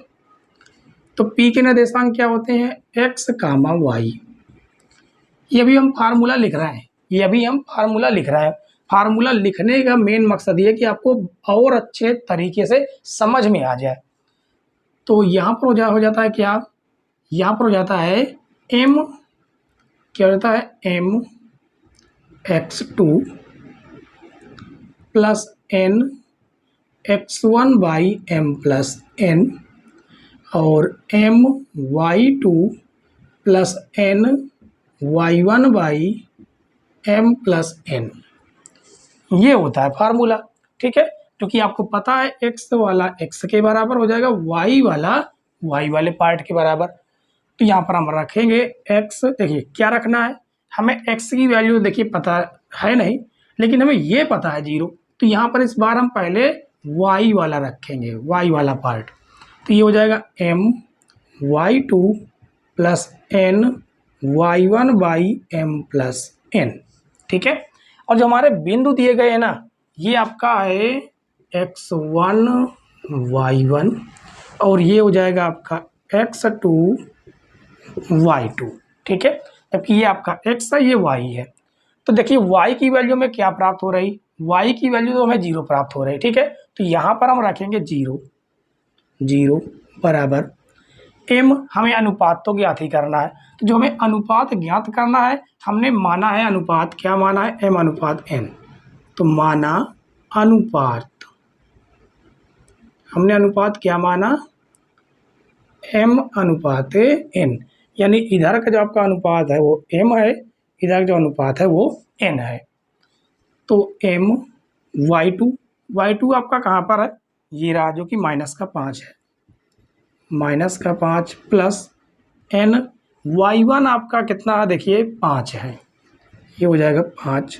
तो पी के निर्देशांक क्या होते हैं, एक्स, वाई। ये अभी हम फार्मूला लिख रहे हैं, ये अभी हम फार्मूला लिख रहे हैं। फार्मूला लिखने का मेन मकसद ये कि आपको और अच्छे तरीके से समझ में आ जाए। तो यहाँ पर हो जाता है क्या, यहाँ पर हो जाता है m, क्या हो जाता है m x2 plus n x1/m plus n और m y2 plus n y1/m plus n, ये होता है फार्मूला। ठीक है, क्योंकि आपको पता है x वाला x के बराबर हो जाएगा, y वाला y वाले पार्ट के बराबर। तो यहाँ पर हम रखेंगे x, देखिए क्या रखना है, हमें x की वैल्यू देखिए पता है नहीं, लेकिन हमें ये पता है 0। तो यहाँ पर इस बार हम पहले y वाला रखेंगे, y वाला पार्ट। तो ये हो जाएगा m y2 plus n y1/m plus n। ठीक है, और जो हमारे बिंदु दिए गए हैं ना, ये आपका है x1 y1 और ये हो जाएगा आपका x2 y2। ठीक है, जबकि ये आपका x है, ये y है। तो देखिए y की वैल्यू में क्या प्राप्त हो रही, y की वैल्यू तो हमें 0 प्राप्त हो रही। ठीक है, तो यहाँ पर हम रखेंगे 0 0 बराबर m, हमें अनुपात तो ज्ञात ही करना है। तो जो हमें अनुपात ज्ञात करना है, हमने माना है अनुपात, क्या माना है, m अनुपात n। तो माना अनुपात, हमने अनुपात क्या माना, m अनुपात n, यानी इधर का जो आपका अनुपात है वो m है, इधर का जो अनुपात है वो n है। तो m y2 आपका कहाँ पर है, ये रहा जो कि -5 है, -5 प्लस n y1 आपका कितना है, देखिए 5 है, ये हो जाएगा 5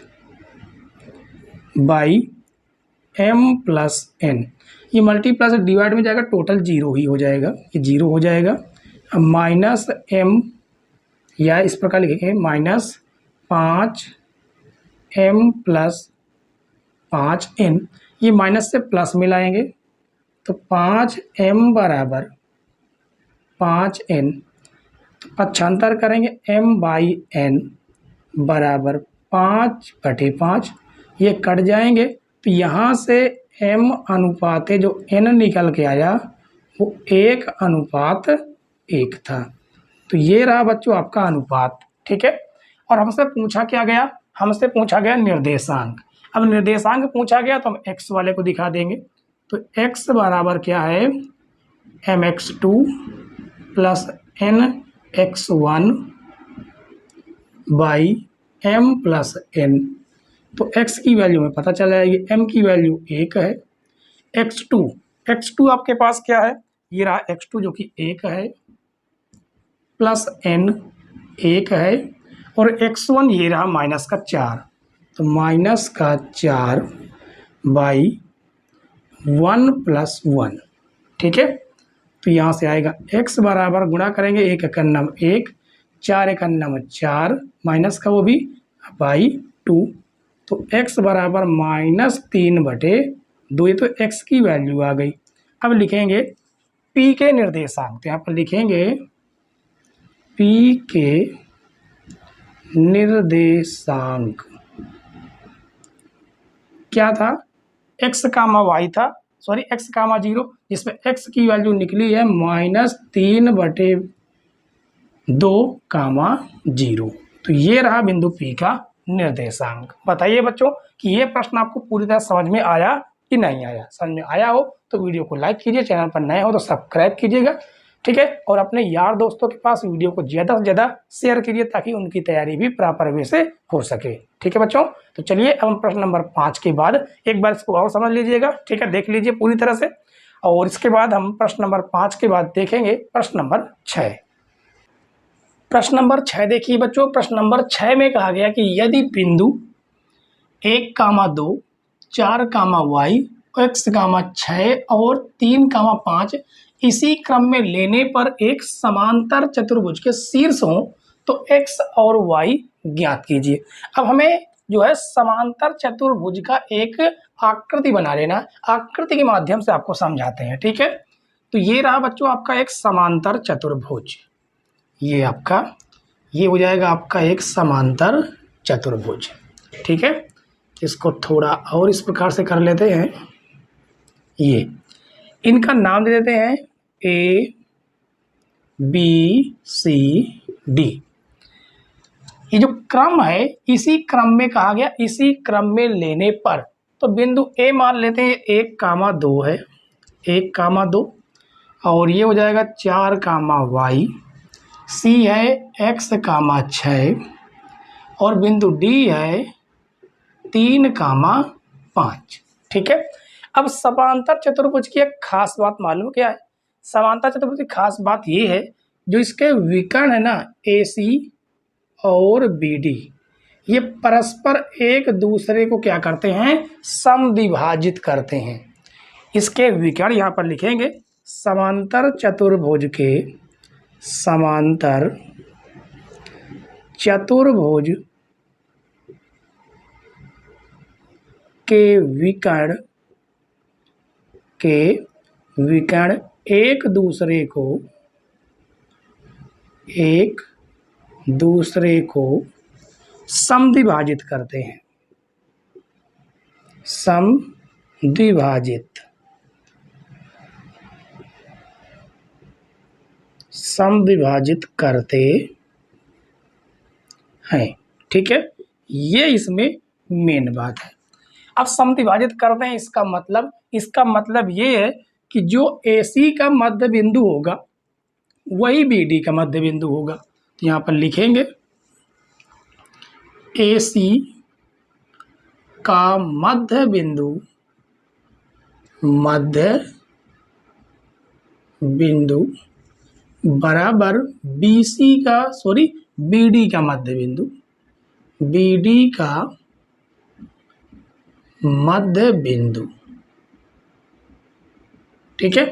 बाई m प्लस n, ये मल्टीप्लस डिवाइड में जाएगा, टोटल 0 ही हो जाएगा, ये 0 हो जाएगा। अब माइनस m, या इस प्रकार लिखेंगे -5 m प्लस 5 n, ये माइनस से प्लस मिलाएंगे तो 5 m बराबर 5 n, तो पक्षांतर करेंगे m बाई n बराबर 5/5, ये कट जाएंगे। तो यहाँ से m अनुपात जो n निकल के आया वो 1:1 था। तो ये रहा बच्चों आपका अनुपात। ठीक है, और हमसे पूछा क्या गया, हमसे पूछा गया निर्देशांक। अब निर्देशांक पूछा गया तो हम x वाले को दिखा देंगे। तो x बराबर क्या है, mx2 plus nx1 by m plus n। तो x की वैल्यू में पता चला है, ये m की वैल्यू 1 है। x2 आपके पास क्या है, ये रहा x2 जो कि 1 है, प्लस n 1 है, और x1 ये रहा -4, तो -4 बाई 1 प्लस 1। ठीक है, तो यहाँ से आएगा x बराबर, गुणा करेंगे 1 × 9 1, 4 × 9 4, माइनस का वो भी बाई 2, तो x बराबर -3/2, ये तो x की वैल्यू आ गई। अब लिखेंगे p के निर्देशांक, तो यहाँ पर लिखेंगे p के निर्देशांक क्या था, x, y था, सॉरी x, 0, जिसमें x की वैल्यू निकली है -3/2, 0। तो ये रहा बिंदु P का निर्देशांक। बताइए बच्चों कि ये प्रश्न आपको पूरी तरह समझ में आया कि नहीं आया। समझ में आया हो तो वीडियो को लाइक कीजिए, चैनल पर नए हो तो सब्सक्राइब कीजिएगा। ठीक है, और अपने यार दोस्तों के पास वीडियो को ज़्यादा से ज़्यादा शेयर कीजिए ताकि उनकी तैयारी भी प्रॉपर वे से हो सके। ठीक है बच्चों, तो चलिए अब हम प्रश्न नंबर 5 के बाद एक बार इसको और समझ लीजिएगा। ठीक है, देख लीजिए पूरी तरह से, और इसके बाद हम प्रश्न नंबर 5 के बाद देखेंगे प्रश्न नंबर 6। प्रश्न नंबर 6 देखिए बच्चों, प्रश्न नंबर 6 में कहा गया कि यदि बिंदु 1, 2, 4, y, x, 6 और 3, 5 इसी क्रम में लेने पर एक समांतर चतुर्भुज के शीर्ष हों तो x और y ज्ञात कीजिए। अब हमें जो है समांतर चतुर्भुज का एक आकृति बना लेना, आकृति के माध्यम से आपको समझाते हैं। ठीक है, तो ये रहा बच्चों आपका एक समांतर चतुर्भुज, ये आपका, ये हो जाएगा आपका एक समांतर चतुर्भुज। ठीक है, इसको थोड़ा और इस प्रकार से कर लेते हैं, ये इनका नाम दे देते हैं A, B, C, D। ये जो क्रम है इसी क्रम में कहा गया, इसी क्रम में लेने पर, तो बिंदु A मान लेते हैं 1, 2 है, 1, 2, और ये हो जाएगा 4, y, C है x, 6, और बिंदु D है 3, 5। ठीक है, अब समांतर चतुर्भुज की एक खास बात मालूम क्या है, समांतर चतुर्भुज की खास बात ये है जो इसके विकर्ण है ना AC और BD, ये परस्पर एक दूसरे को क्या करते हैं, समद्विभाजित करते हैं। इसके विकर्ण यहाँ पर लिखेंगे, समांतर चतुर्भुज के, समांतर चतुर्भुज के विकर्ण के विकर्ण एक दूसरे को समद्विभाजित करते हैं। समद्विभाजित करते हैं। ठीक है, ये इसमें मेन बात है। अब समद्विभाजित करते हैं, इसका मतलब ये है कि जो AC का मध्य बिंदु होगा वही BD का मध्य बिंदु होगा। तो यहाँ पर लिखेंगे AC का मध्य बिंदु बराबर BD का मध्य बिंदु। ठीक है,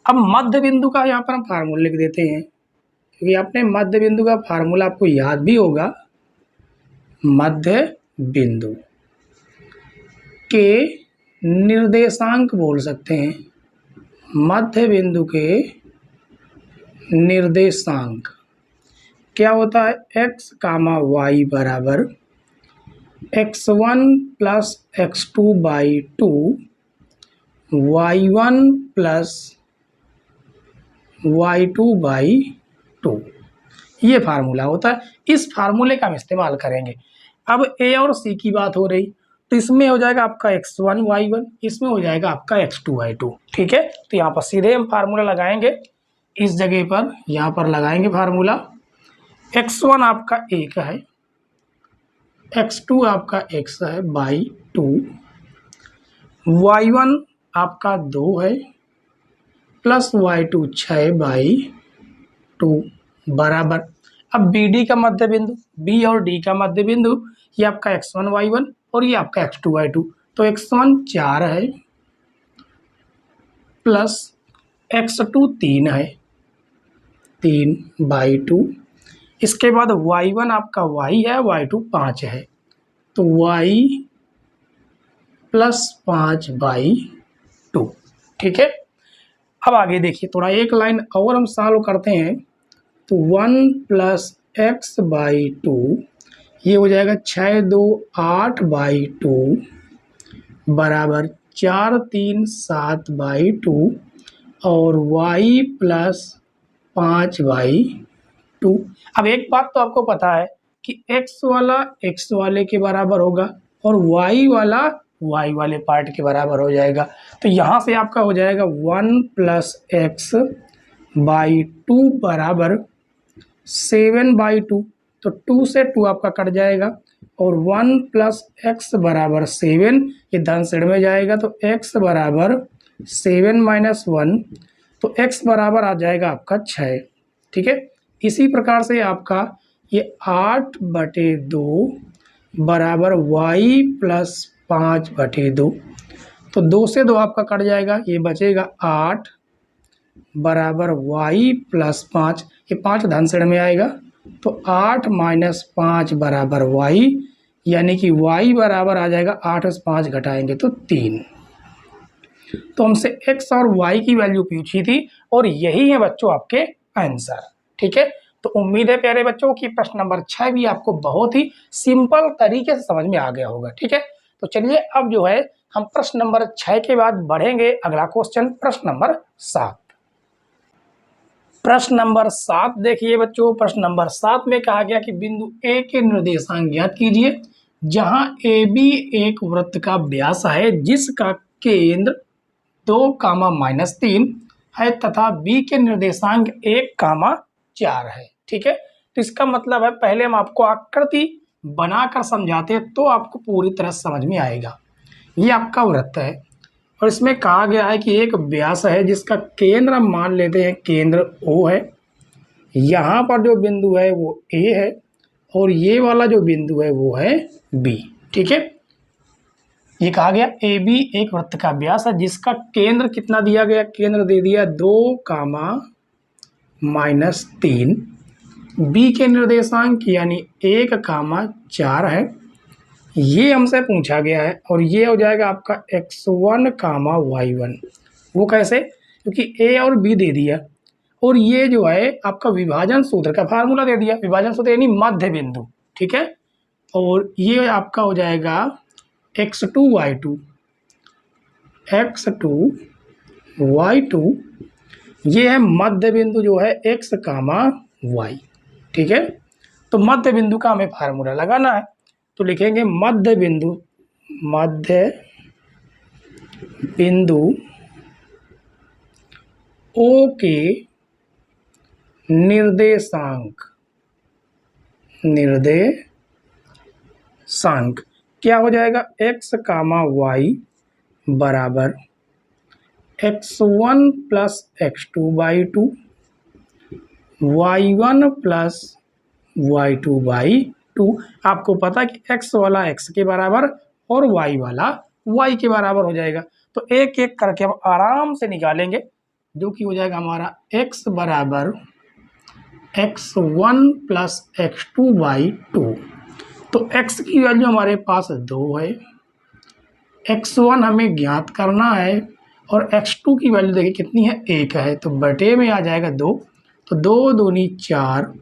अब मध्य बिंदु का यहाँ पर हम फार्मूला लिख देते हैं, क्योंकि आपने मध्य बिंदु का फार्मूला आपको याद भी होगा। मध्य बिंदु के निर्देशांक बोल सकते हैं। मध्य बिंदु के निर्देशांक क्या होता है? x, y बराबर x1 plus x2/2 y1 plus y2/2, ये फार्मूला होता है। इस फार्मूले का हम इस्तेमाल करेंगे। अब A और C की बात हो रही, तो इसमें हो जाएगा आपका x1 y1, इसमें हो जाएगा आपका x2 y2। ठीक है, तो यहाँ पर सीधे हम फार्मूला लगाएंगे। इस जगह पर यहाँ पर लगाएंगे फार्मूला। x1 आपका 1 है, x2 आपका x है बाई 2, y1 आपका 2 है प्लस y2 6/2 बराबर। अब BD का मध्य बिंदु, B और D का मध्य बिंदु, ये आपका x1 y1 और ये आपका x2 y2। तो x1 4 है प्लस x2 3 है 3/2। इसके बाद y1 आपका y है, y2 5 है, तो y प्लस 5/2। ठीक है, अब आगे देखिए, थोड़ा एक लाइन और हम सॉल्व करते हैं। तो 1 प्लस x/2, ये हो जाएगा 6 2 8/2 बराबर 4 3 7/2 और y प्लस 5/2। अब एक बात तो आपको पता है कि x वाला x वाले के बराबर होगा और y वाला y वाले पार्ट के बराबर हो जाएगा। तो यहाँ से आपका हो जाएगा 1 प्लस x/2 बराबर 7/2। तो 2 से 2 आपका कट जाएगा और 1 प्लस x बराबर 7, ये धन सिर में जाएगा, तो x बराबर 7 माइनस 1, तो x बराबर आ जाएगा आपका 6। ठीक है, इसी प्रकार से आपका ये 8/2 बराबर y प्लस 5/2, तो 2 से 2 आपका कट जाएगा, ये बचेगा 8 बराबर y प्लस 5, ये 5 धन सिर में आएगा, तो 8 माइनस 5 बराबर y, यानी कि y बराबर आ जाएगा 8 से 5 घटाएंगे तो 3। तो हमसे x और y की वैल्यू पूछी थी और यही है बच्चों आपके आंसर। ठीक है, तो उम्मीद है प्यारे बच्चों कि प्रश्न नंबर 6 भी आपको बहुत ही सिंपल तरीके से समझ में आ गया होगा। ठीक है, तो चलिए अब जो है हम प्रश्न नंबर 6 के बाद बढ़ेंगे अगला क्वेश्चन, प्रश्न नंबर 7। प्रश्न नंबर 7 देखिए बच्चों, प्रश्न नंबर 7 में कहा गया कि बिंदु A के निर्देशांक ज्ञात कीजिए, जहां AB एक वृत्त का व्यास है जिसका केंद्र 2, -3 है तथा B के निर्देशांक 1, 4 है। ठीक है, तो इसका मतलब है पहले हम आपको आकृति बनाकर समझाते हैं तो आपको पूरी तरह समझ में आएगा। ये आपका वृत्त है और इसमें कहा गया है कि एक व्यास है जिसका केंद्र हम मान लेते हैं केंद्र O है, यहाँ पर जो बिंदु है वो A है और ये वाला जो बिंदु है वो है B। ठीक है, ये कहा गया AB एक वृत्त का व्यास है जिसका केंद्र कितना दिया गया, केंद्र दे दिया 2, -3, B के निर्देशांक यानी 1, 4 है, ये हमसे पूछा गया है और ये हो जाएगा आपका x1, y1। वो कैसे? क्योंकि ए और बी दे दिया और ये जो है आपका विभाजन सूत्र का फार्मूला दे दिया, विभाजन सूत्र यानी मध्य बिंदु, ठीक है। और ये आपका हो जाएगा x2 y2, x2 y2, ये है मध्य बिंदु जो है x, y, ठीक है। तो मध्य बिंदु का हमें फार्मूला लगाना है, तो लिखेंगे मध्य बिंदु O के निर्देशांक क्या हो जाएगा? x, y बराबर x1 plus x2/2, y1 plus y2/2। आपको पता है कि x वाला x के बराबर और y वाला y के बराबर हो जाएगा, तो एक एक करके हम आराम से निकालेंगे, जो कि हो जाएगा हमारा x बराबर x1 प्लस x2/2। तो x की वैल्यू हमारे पास 2 है, x1 हमें ज्ञात करना है और x2 की वैल्यू देखिए कितनी है? 1 है, तो बटे में आ जाएगा 2, तो 2 दूनी 4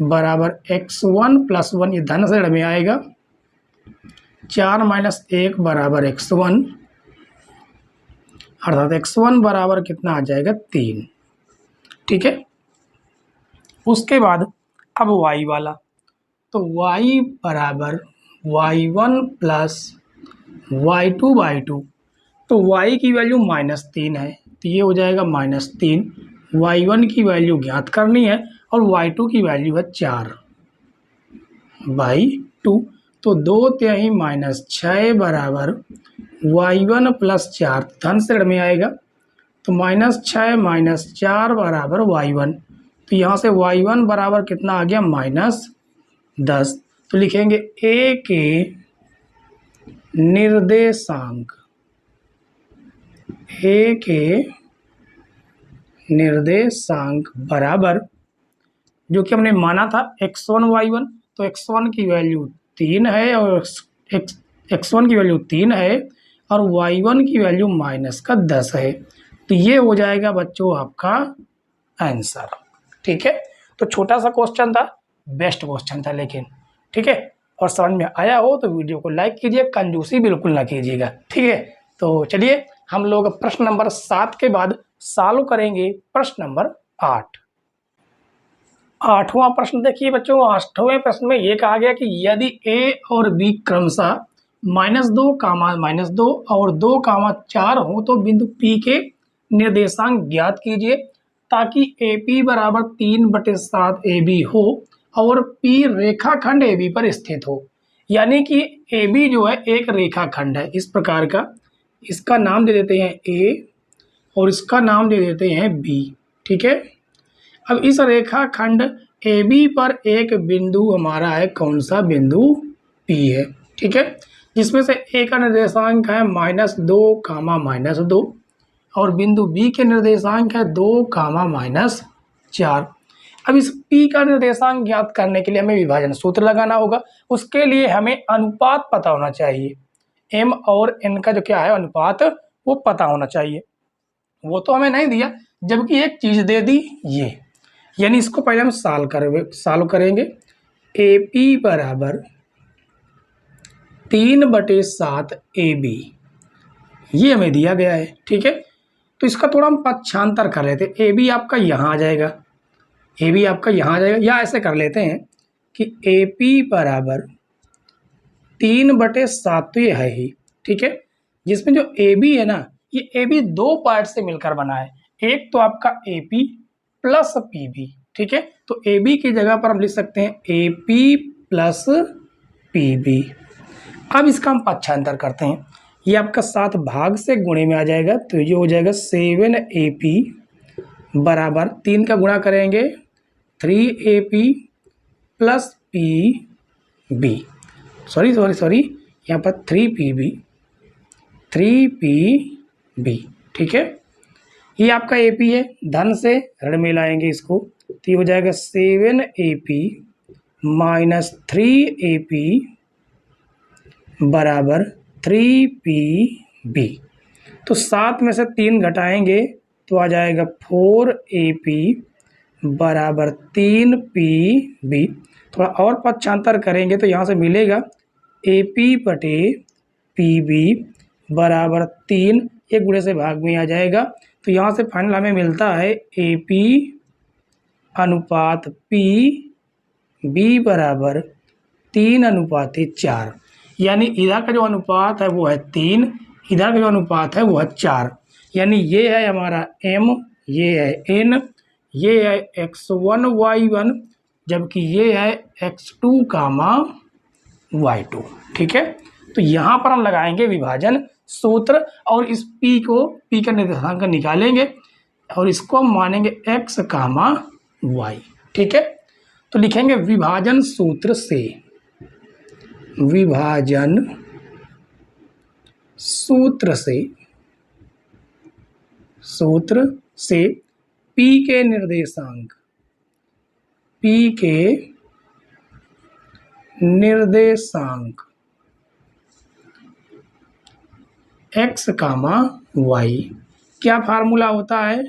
बराबर x1 प्लस 1, ये धन से में आएगा, 4 माइनस 1 बराबर x1, अर्थात x1 बराबर कितना आ जाएगा? 3, ठीक है। उसके बाद अब y वाला, तो y बराबर y1 प्लस y2/2, तो y की वैल्यू -3 है, तो ये हो जाएगा -3, y1 की वैल्यू ज्ञात करनी है और y2 की वैल्यू है 4/2, तो 2 तिहाई -6 बराबर y1 प्लस 4, धन से में आएगा, तो -6 माइनस 4 बराबर y1, तो यहाँ से y1 बराबर कितना आ गया? -10। तो लिखेंगे a के निर्देशांक बराबर, जो कि हमने माना था x1 y1, तो x1 की वैल्यू 3 है और x1 की वैल्यू 3 है और y1 की वैल्यू -10 है, तो ये हो जाएगा बच्चों आपका आंसर, ठीक है। तो छोटा सा क्वेश्चन था, बेस्ट क्वेश्चन था लेकिन, ठीक है। और समझ में आया हो तो वीडियो को लाइक कीजिए, कंजूसी बिल्कुल ना कीजिएगा, ठीक है। तो चलिए हम लोग प्रश्न नंबर 7 के बाद सॉल्व करेंगे प्रश्न नंबर 8। 8वां प्रश्न देखिए बच्चों, 8वें प्रश्न में ये कहा गया कि यदि a और b क्रमशः -2, -2 और 2, 4 हो तो बिंदु P के निर्देशांक ज्ञात कीजिए, ताकि AP बराबर 3/7 AB हो और P रेखाखंड AB पर स्थित हो। यानी कि AB जो है एक रेखाखंड है इस प्रकार का, इसका नाम दे देते हैं A और इसका नाम दे देते हैं B, ठीक है। अब इस रेखाखंड AB पर एक बिंदु हमारा है, कौन सा? बिंदु P है, ठीक है, जिसमें से A का निर्देशांक है -2, -2 और बिंदु B के निर्देशांक है 2, -4। अब इस P का निर्देशांक ज्ञात करने के लिए हमें विभाजन सूत्र लगाना होगा, उसके लिए हमें अनुपात पता होना चाहिए, M और N का जो क्या है अनुपात, वो पता होना चाहिए। वो तो हमें नहीं दिया, जबकि एक चीज़ दे दी ये, यानी इसको पहले हम सॉल्व करेंगे। AP बराबर 3/7 AB, ये हमें दिया गया है, ठीक है। तो इसका थोड़ा हम पक्षांतर कर लेते हैं, AB आपका यहाँ आ जाएगा, AB आपका यहाँ आ जाएगा, या ऐसे कर लेते हैं कि AP बराबर 3/7, तो ये है ही, ठीक है। जिसमें जो AB है ना, ये AB 2 पार्ट से मिलकर बना है, एक तो आपका AP प्लस PB, ठीक है। तो AB की जगह पर हम लिख सकते हैं AP प्लस PB। अब इसका हम पक्षांतर करते हैं, ये आपका 7 भाग से गुणे में आ जाएगा, तो ये हो जाएगा 7AP बराबर 3 का गुणा करेंगे 3AP प्लस PB, सॉरी यहाँ पर 3PB, ठीक है। ये आपका AP है, धन से ऋण में लाएंगे इसको, तो ये हो जाएगा 7AP माइनस 3AP बराबर 3PB। तो 7 में से 3 घटाएंगे तो आ जाएगा 4AP बराबर 3PB। थोड़ा और पक्षांतर करेंगे तो यहाँ से मिलेगा AP बटे PB बराबर 3, एक गुणे से भाग में आ जाएगा। तो यहाँ से फाइनल हमें मिलता है AP अनुपात PB बराबर 3:4, यानी इधर का जो अनुपात है वो है 3, इधर का जो अनुपात है वो है 4, यानी ये है हमारा M, ये है N, ये है x1 y1, जबकि ये है x2 कामा y2। ठीक है, तो यहाँ पर हम लगाएंगे विभाजन सूत्र और इस p का निर्देशांक निकालेंगे और इसको हम मानेंगे x कामा y। ठीक है, तो लिखेंगे विभाजन सूत्र से, विभाजन सूत्र से p के निर्देशांक x कामा y क्या फार्मूला होता है?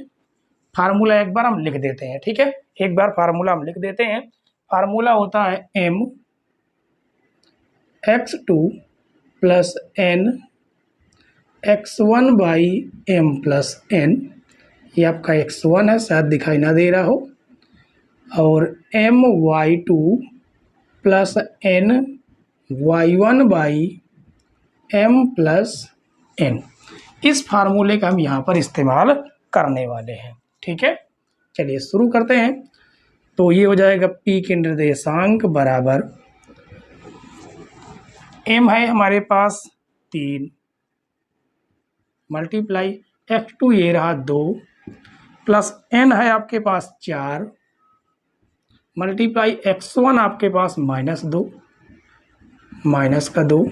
फार्मूला एक बार हम लिख देते हैं। ठीक है, एक बार फार्मूला हम लिख देते हैं। फार्मूला होता है m x2 plus n x1 by m plus n, ये आपका x1 है, शायद दिखाई ना दे रहा हो, और m y2 plus n y1 by m plus n। इस फार्मूले का हम यहाँ पर इस्तेमाल करने वाले हैं। ठीक है, चलिए शुरू करते हैं। तो ये हो जाएगा p के निर्देशांक बराबर m है हमारे पास 3 मल्टीप्लाई x2 ये रहा 2 प्लस n है आपके पास 4 मल्टीप्लाई x1 आपके पास -2 माइनस का 2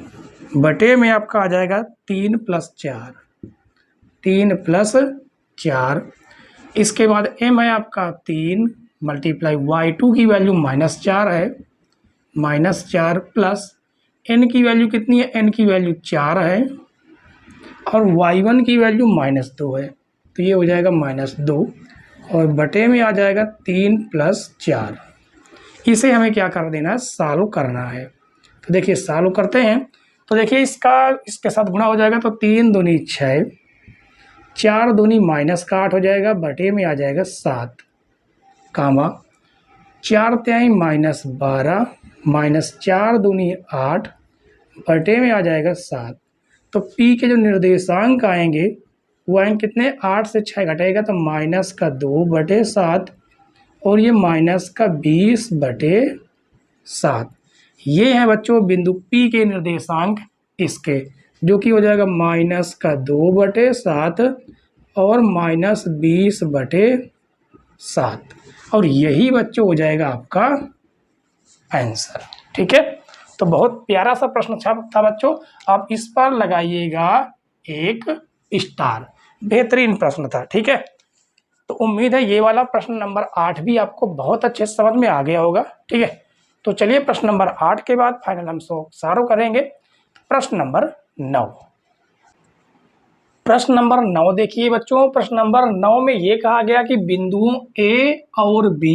बटे में आपका आ जाएगा 3 प्लस 4। इसके बाद m है आपका 3 मल्टीप्लाई y2 की वैल्यू -4 है, -4 प्लस n की वैल्यू कितनी है? n की वैल्यू 4 है और y1 की वैल्यू -2 है, तो ये हो जाएगा -2 और बटे में आ जाएगा 3 प्लस 4। इसे हमें क्या कर देना है? सॉल्व करना है। तो देखिए सॉल्व करते हैं। तो देखिए इसके साथ गुणा हो जाएगा तो 3 दूनी 6, 4 दूनी -8 हो जाएगा, बटे में आ जाएगा 7 कामा 4 तिहाई -12 -4 दूनी 8 बटे में आ जाएगा 7। तो p के जो निर्देशांक आएंगे वो आएंगे कितने? 8 से 6 घटेगा तो -2 बटे 7 और ये -20 बटे 7। ये है बच्चों बिंदु P के निर्देशांक इसके, जो कि हो जाएगा -2 बटे 7 और -20 बटे 7, और यही बच्चों हो जाएगा आपका आंसर। ठीक है, तो बहुत प्यारा सा प्रश्न था बच्चों, आप इस पर लगाइएगा एक स्टार, बेहतरीन प्रश्न था। ठीक है, तो उम्मीद है ये वाला प्रश्न नंबर 8 भी आपको बहुत अच्छे समझ में आ गया होगा। ठीक है, तो चलिए प्रश्न नंबर 8 के बाद फाइनल हम सॉल्व करेंगे प्रश्न नंबर 9। प्रश्न नंबर 9 देखिए बच्चों, प्रश्न नंबर 9 में ये कहा गया कि बिंदुओं A और B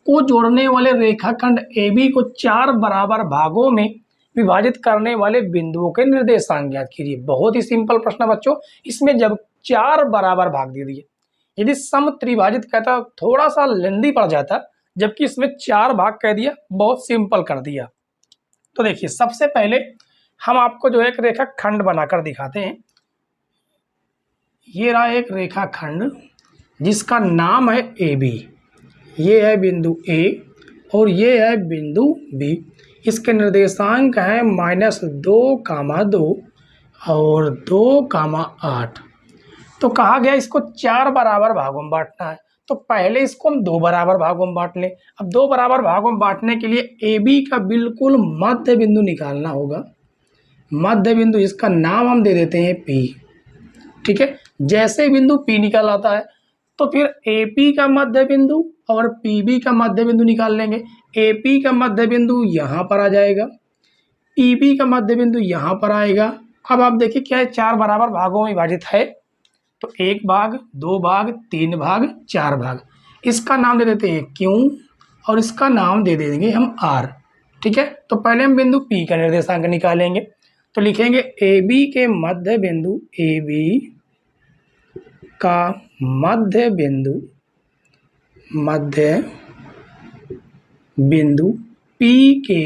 को जोड़ने वाले रेखाखंड AB को 4 बराबर भागों में विभाजित करने वाले बिंदुओं के निर्देशांक ज्ञात कीजिए। बहुत ही सिंपल प्रश्न बच्चों, इसमें जब 4 बराबर भाग दे दिए, यदि सम त्रिभाजित कहता थोड़ा सा लेंदी पड़ जाता, जबकि इसमें 4 भाग कह दिया, बहुत सिंपल कर दिया। तो देखिए सबसे पहले हम आपको जो है एक रेखाखंड बनाकर दिखाते हैं। ये रहा एक रेखाखंड जिसका नाम है AB, ये है बिंदु A और ये है बिंदु B। इसके निर्देशांक हैं -2, और 2, 8। तो कहा गया इसको 4 बराबर भागों में बांटना है, तो पहले इसको हम 2 बराबर भागों में बांट लें। अब 2 बराबर भागों में बांटने के लिए AB का बिल्कुल मध्य बिंदु निकालना होगा। मध्य बिंदु इसका नाम हम दे देते हैं P। ठीक है, जैसे बिंदु P निकल आता है तो फिर AP का मध्य बिंदु और PB का मध्य बिंदु निकाल लेंगे। AP का मध्य बिंदु यहाँ पर आ जाएगा, PB का मध्य बिंदु यहाँ पर आएगा अब आप देखिए क्या है, 4 बराबर भागों में विभाजित है, तो 1 भाग, 2 भाग, 3 भाग, 4 भाग। इसका नाम दे देते हैं क्यू और इसका नाम दे देंगे हम आर। ठीक है, तो पहले हम बिंदु पी का निर्देशांक निकालेंगे, तो लिखेंगे ए बी के मध्य बिंदु, ए बी का मध्य बिंदु पी के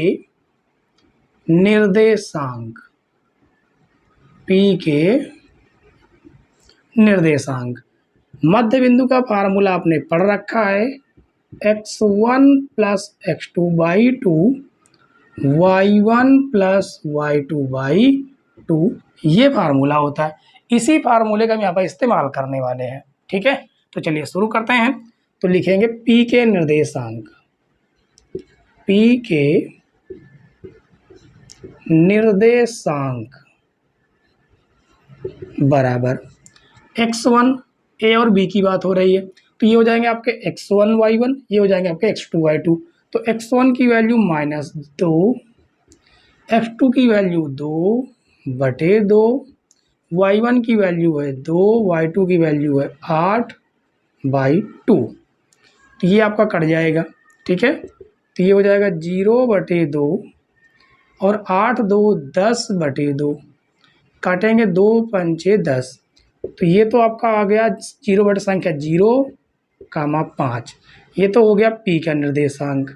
निर्देशांक, मध्य बिंदु का फार्मूला आपने पढ़ रखा है, x1 plus x2 by 2, y1 plus y2 by 2, ये फार्मूला होता है। इसी फार्मूले का हम यहाँ पर इस्तेमाल करने वाले हैं। ठीक है, तो चलिए शुरू करते हैं। तो लिखेंगे p के निर्देशांक बराबर x1, ए और बी की बात हो रही है, तो ये हो जाएंगे आपके x1 y1, ये हो जाएंगे आपके x2 y2। तो x1 की वैल्यू -2, x2 की वैल्यू 2/2, y1 की वैल्यू है 2, y2 की वैल्यू है 8/2। तो ये आपका कट जाएगा। ठीक है, तो ये हो जाएगा 0/2 और 8 2 10/2, काटेंगे 2 पंचे 10, तो ये तो आपका आ गया 0 बटे संख्या 0,5। ये तो हो गया पी का निर्देशांक,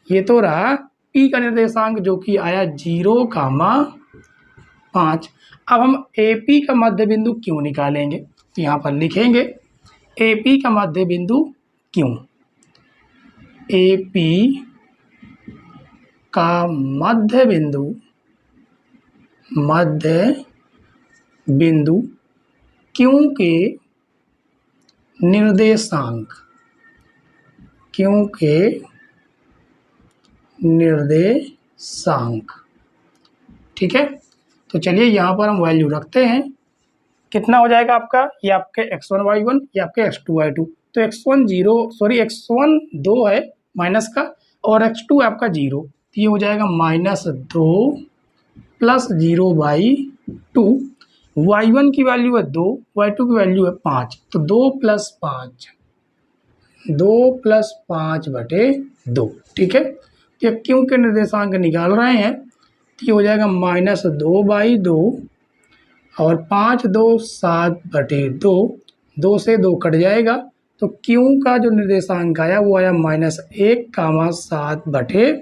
ये तो रहा पी का निर्देशांक जो कि आया 0,5। अब हम ए पी का मध्य बिंदु क्यों निकालेंगे, तो यहाँ पर लिखेंगे ए पी का मध्य बिंदु क्यों, ए पी का मध्य बिंदु क्यों के निर्देशांक, ठीक है। तो चलिए यहाँ पर हम वैल्यू रखते हैं, कितना हो जाएगा आपका, ये आपके x1 y1, ये आपके x2 y2। तो x1 2 है माइनस का और x2 आपका 0, तो ये हो जाएगा -2 प्लस 0/2। y1 की वैल्यू है 2, y2 की वैल्यू है 5, तो 2 + 5/2। ठीक है, ये क्यों के निर्देशांक निकाल रहे हैं, तो ये हो जाएगा -2/2 और 5 2 7/2, 2 से 2 कट जाएगा, तो क्यों का जो निर्देशांक आया वो आया -1,7/2।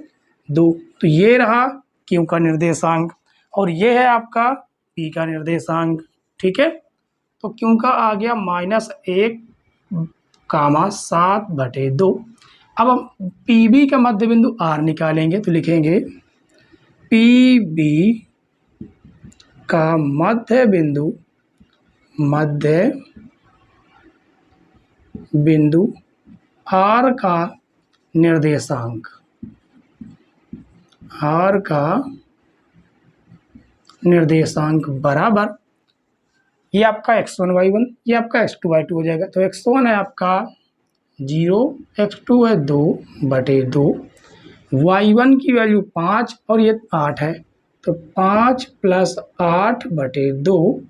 तो ये रहा क्यों का निर्देशांक और ये है आपका पी का निर्देशांक। ठीक है, तो क्यों का आ गया -1,7/2। अब हम पी बी का मध्य बिंदु आर निकालेंगे, तो लिखेंगे पी बी का मध्य बिंदु आर का निर्देशांक बराबर, ये आपका x1 y1, ये आपका x2 y2 हो जाएगा। तो x1 है आपका 0, x2 है 2/2, y1 की वैल्यू 5 और ये 8 है, तो 5 + 8/2।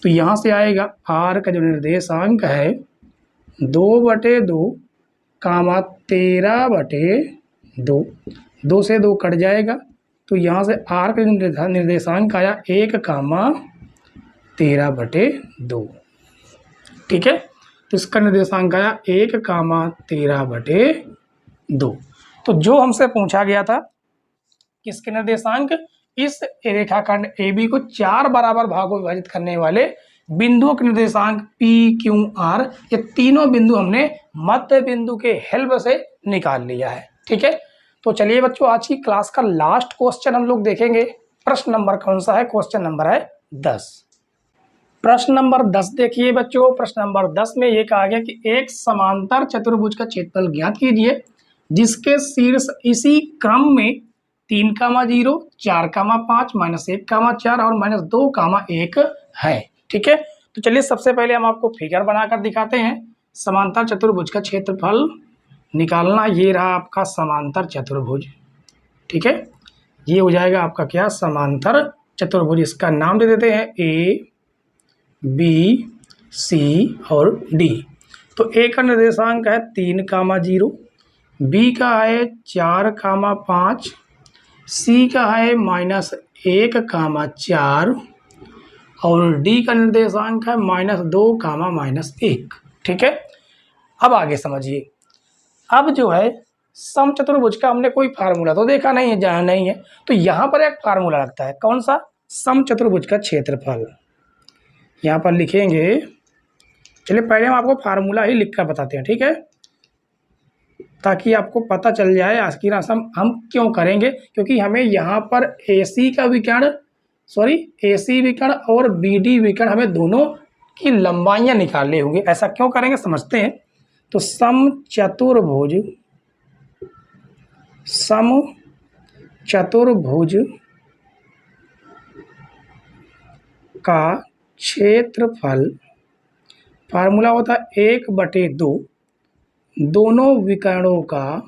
तो यहाँ से आएगा r का जो निर्देशांक है 2/2, 13/2, 2 से 2 कट जाएगा, तो यहाँ से r का निर्देशांक आया 1,13/2। ठीक है, तो इसका निर्देशांक आया 1,13/2। तो जो हमसे पूछा गया था किसके निर्देशांक, इस रेखाखंड AB को 4 बराबर भागों में विभाजित करने वाले बिंदुओं के निर्देशांक P, Q, R, ये तीनों बिंदु हमने मध्य बिंदु के हेल्प से निकाल लिया है। ठीक है, तो चलिए बच्चों आज की क्लास का लास्ट क्वेश्चन हम लोग देखेंगे। प्रश्न नंबर कौन सा है, क्वेश्चन नंबर है 10। प्रश्न नंबर 10 देखिए बच्चों, प्रश्न नंबर 10 में ये कहा गया कि एक समांतर चतुर्भुज का क्षेत्रफल ज्ञात कीजिए जिसके शीर्ष इसी क्रम में 3, 0, 4, 5, -1, 4 और -2, 1 है। ठीक है, तो चलिए सबसे पहले हम आपको फिगर बनाकर दिखाते हैं। समांतर चतुर्भुज का क्षेत्रफल निकालना, ये रहा आपका समांतर चतुर्भुज। ठीक है, ये हो जाएगा आपका क्या, समांतर चतुर्भुज, इसका नाम दे देते हैं ए बी सी और डी। तो ए का निर्देशांक है 3, 0, बी का है 4, 5, सी का है -1, 4 और डी का निर्देशांक है -2, -1। ठीक है, अब आगे समझिए। अब जो है समचतुर्भुज का हमने कोई फार्मूला तो देखा नहीं है, जहाँ नहीं है तो यहाँ पर एक फार्मूला लगता है। कौन सा? समचतुर्भुज का क्षेत्रफल। यहाँ पर लिखेंगे, चलिए पहले हम आपको फार्मूला ही लिखकर बताते हैं, ठीक है, ताकि आपको पता चल जाए आखिर हम क्यों करेंगे। क्योंकि हमें यहाँ पर एसी विकर्ण और बीडी विकर्ण हमें दोनों की लंबाइयाँ निकालने होंगे। ऐसा क्यों करेंगे समझते हैं। तो समचतुर्भुज का क्षेत्रफल, फार्मूला होता है 1/2 दोनों विकर्णों का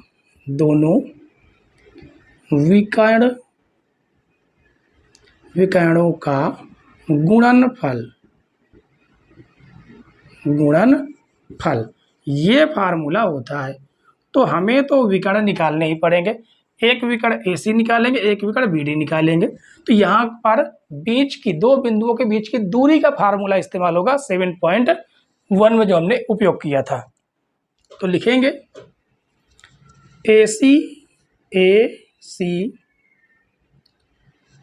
गुणनफल, ये फार्मूला होता है। तो हमें तो विकर्ण निकालने ही पड़ेंगे। एक विकर्ण एसी निकालेंगे, एक विकर्ण बीडी निकालेंगे। तो यहाँ पर बीच की दो बिंदुओं के बीच की दूरी का फार्मूला इस्तेमाल होगा 7.1 में जो हमने उपयोग किया था। तो लिखेंगे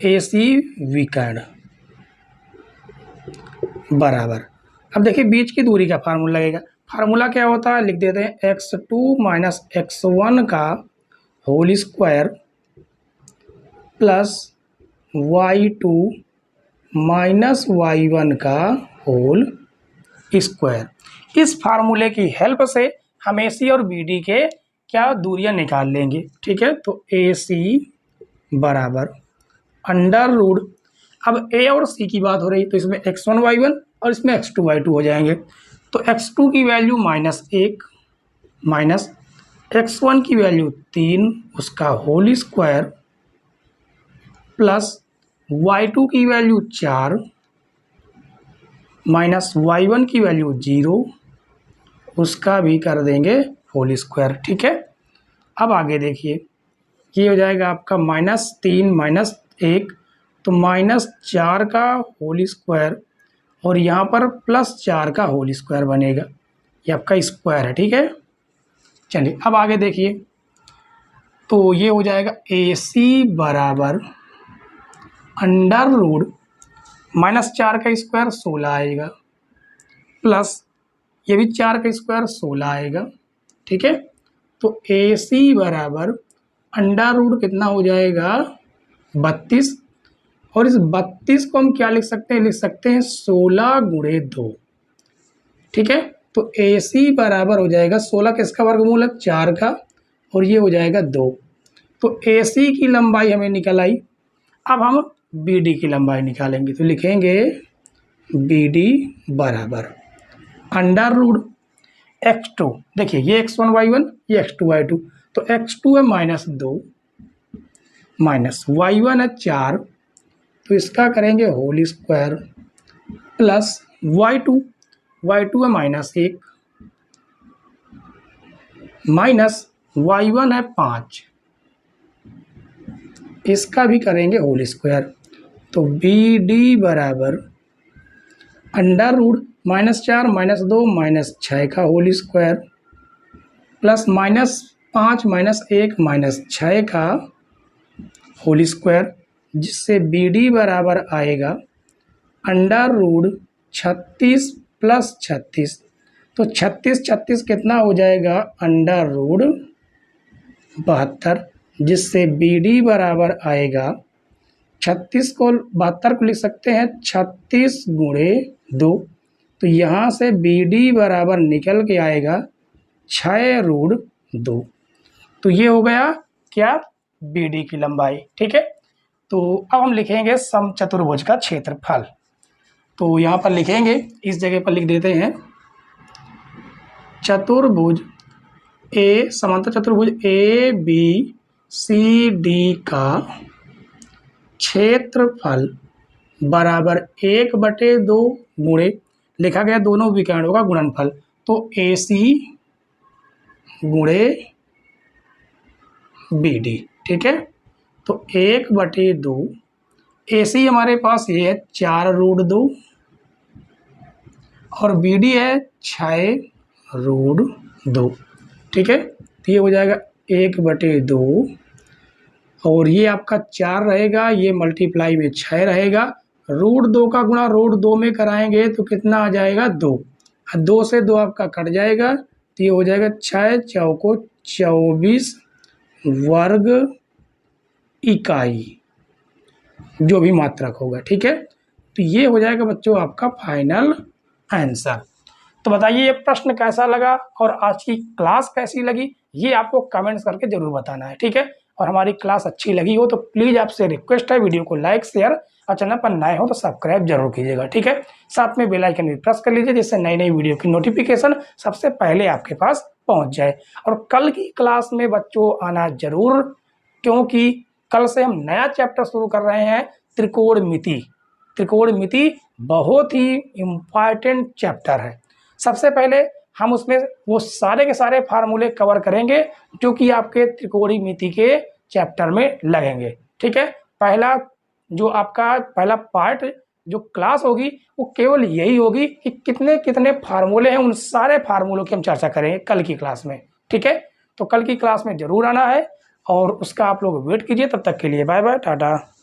एसी विकर्ण बराबर, अब देखिए बीच की दूरी का फार्मूला लगेगा। फार्मूला क्या होता है, लिख देते हैं x2 - x1 का whole square plus y2 - y1 का होल स्क्वायर। इस फार्मूले की हेल्प से हम एसी और बीडी के क्या दूरियां निकाल लेंगे। ठीक है, तो एसी बराबर अंडर रूट, अब ए और सी की बात हो रही तो इसमें x1 y1 और इसमें x2 y2 हो जाएंगे। तो x2 की वैल्यू -1 माइनस x1 की वैल्यू 3 उसका होल स्क्वायर प्लस y2 की वैल्यू 4 माइनस y1 की वैल्यू 0 उसका भी कर देंगे होल स्क्वायर। ठीक है, अब आगे देखिए, ये हो जाएगा आपका -3 - 1 तो -4 का होल स्क्वायर और यहाँ पर +4 का होल स्क्वायर बनेगा। ये आपका स्क्वायर है। ठीक है, चलिए अब आगे देखिए, तो ये हो जाएगा AC बराबर अंडर रूट -4 का स्क्वायर 16 आएगा प्लस ये भी 4 का स्क्वायर 16 आएगा। ठीक है, तो AC बराबर अंडर रूट कितना हो जाएगा 32 और इस 32 को हम क्या लिख सकते हैं, लिख सकते हैं 16 × 2। ठीक है, तो AC बराबर हो जाएगा 16 किसका वर्गमूल है 4 का और ये हो जाएगा 2। तो AC की लंबाई हमें निकल आई। अब हम BD की लंबाई निकालेंगे तो लिखेंगे BD बराबर अंडर रूट x2, देखिए ये x1 y1 ये x2 y2, तो x2 है -2 माइनस y1 है 4 तो इसका करेंगे होल स्क्वायर प्लस y2 है -1 माइनस y1 है 5 इसका भी करेंगे होल स्क्वायर। तो BD बराबर अंडर रूट -4 -2 -6 का होल स्क्वायर प्लस -5 -1 -6 का होल स्क्वायर, जिससे BD बराबर आएगा अंडर रूट 36 प्लस 36, तो 36 कितना हो जाएगा अंडर रूट 72, जिससे BD बराबर आएगा 36 को 72 को लिख सकते हैं 36 × 2, तो यहाँ से BD बराबर निकल के आएगा 6√2। तो ये हो गया क्या BD की लंबाई। ठीक है, तो अब हम लिखेंगे समचतुर्भुज का क्षेत्रफल। तो यहाँ पर लिखेंगे, इस जगह पर लिख देते हैं चतुर्भुज समांतर चतुर्भुज ABCD का क्षेत्रफल बराबर 1/2 गुणे लिखा गया दोनों विकर्णों का गुणनफल, तो AC गुणे BD, ठीक है। तो 1/2 AC हमारे पास ये है 4√2 और BD है 6√2, ठीक है। तो ये हो जाएगा 1/2 और ये आपका 4 रहेगा, ये मल्टीप्लाई में 6 रहेगा, √2 का गुणा √2 में कराएंगे तो कितना आ जाएगा 2, 2 से 2 आपका कट जाएगा, तो ये हो जाएगा 6 चौको 24 वर्ग इकाई, जो भी मात्रक होगा, ठीक है। तो ये हो जाएगा बच्चों आपका फाइनल आंसर। तो बताइए ये प्रश्न कैसा लगा और आज की क्लास कैसी लगी, ये आपको कमेंट्स करके जरूर बताना है, ठीक है। और हमारी क्लास अच्छी लगी हो तो प्लीज़ आपसे रिक्वेस्ट है, वीडियो को लाइक शेयर और चैनल पर नए हो तो सब्सक्राइब जरूर कीजिएगा, ठीक है। साथ में बेल आइकन भी प्रेस कर लीजिए जिससे नई नई वीडियो की नोटिफिकेशन सबसे पहले आपके पास पहुंच जाए। और कल की क्लास में बच्चों आना जरूर, क्योंकि कल से हम नया चैप्टर शुरू कर रहे हैं, त्रिकोणमिति। त्रिकोणमिति बहुत ही इम्पॉर्टेंट चैप्टर है। सबसे पहले हम उसमें वो सारे के सारे फार्मूले कवर करेंगे जो कि आपके त्रिकोणमिति के चैप्टर में लगेंगे, ठीक है। जो आपका पहला पार्ट जो क्लास होगी वो केवल यही होगी कि कितने कितने फार्मूले हैं, उन सारे फार्मूलों की हम चर्चा करेंगे कल की क्लास में, ठीक है। तो कल की क्लास में ज़रूर आना है और उसका आप लोग वेट कीजिए। तब तक के लिए बाय बाय, टाटा।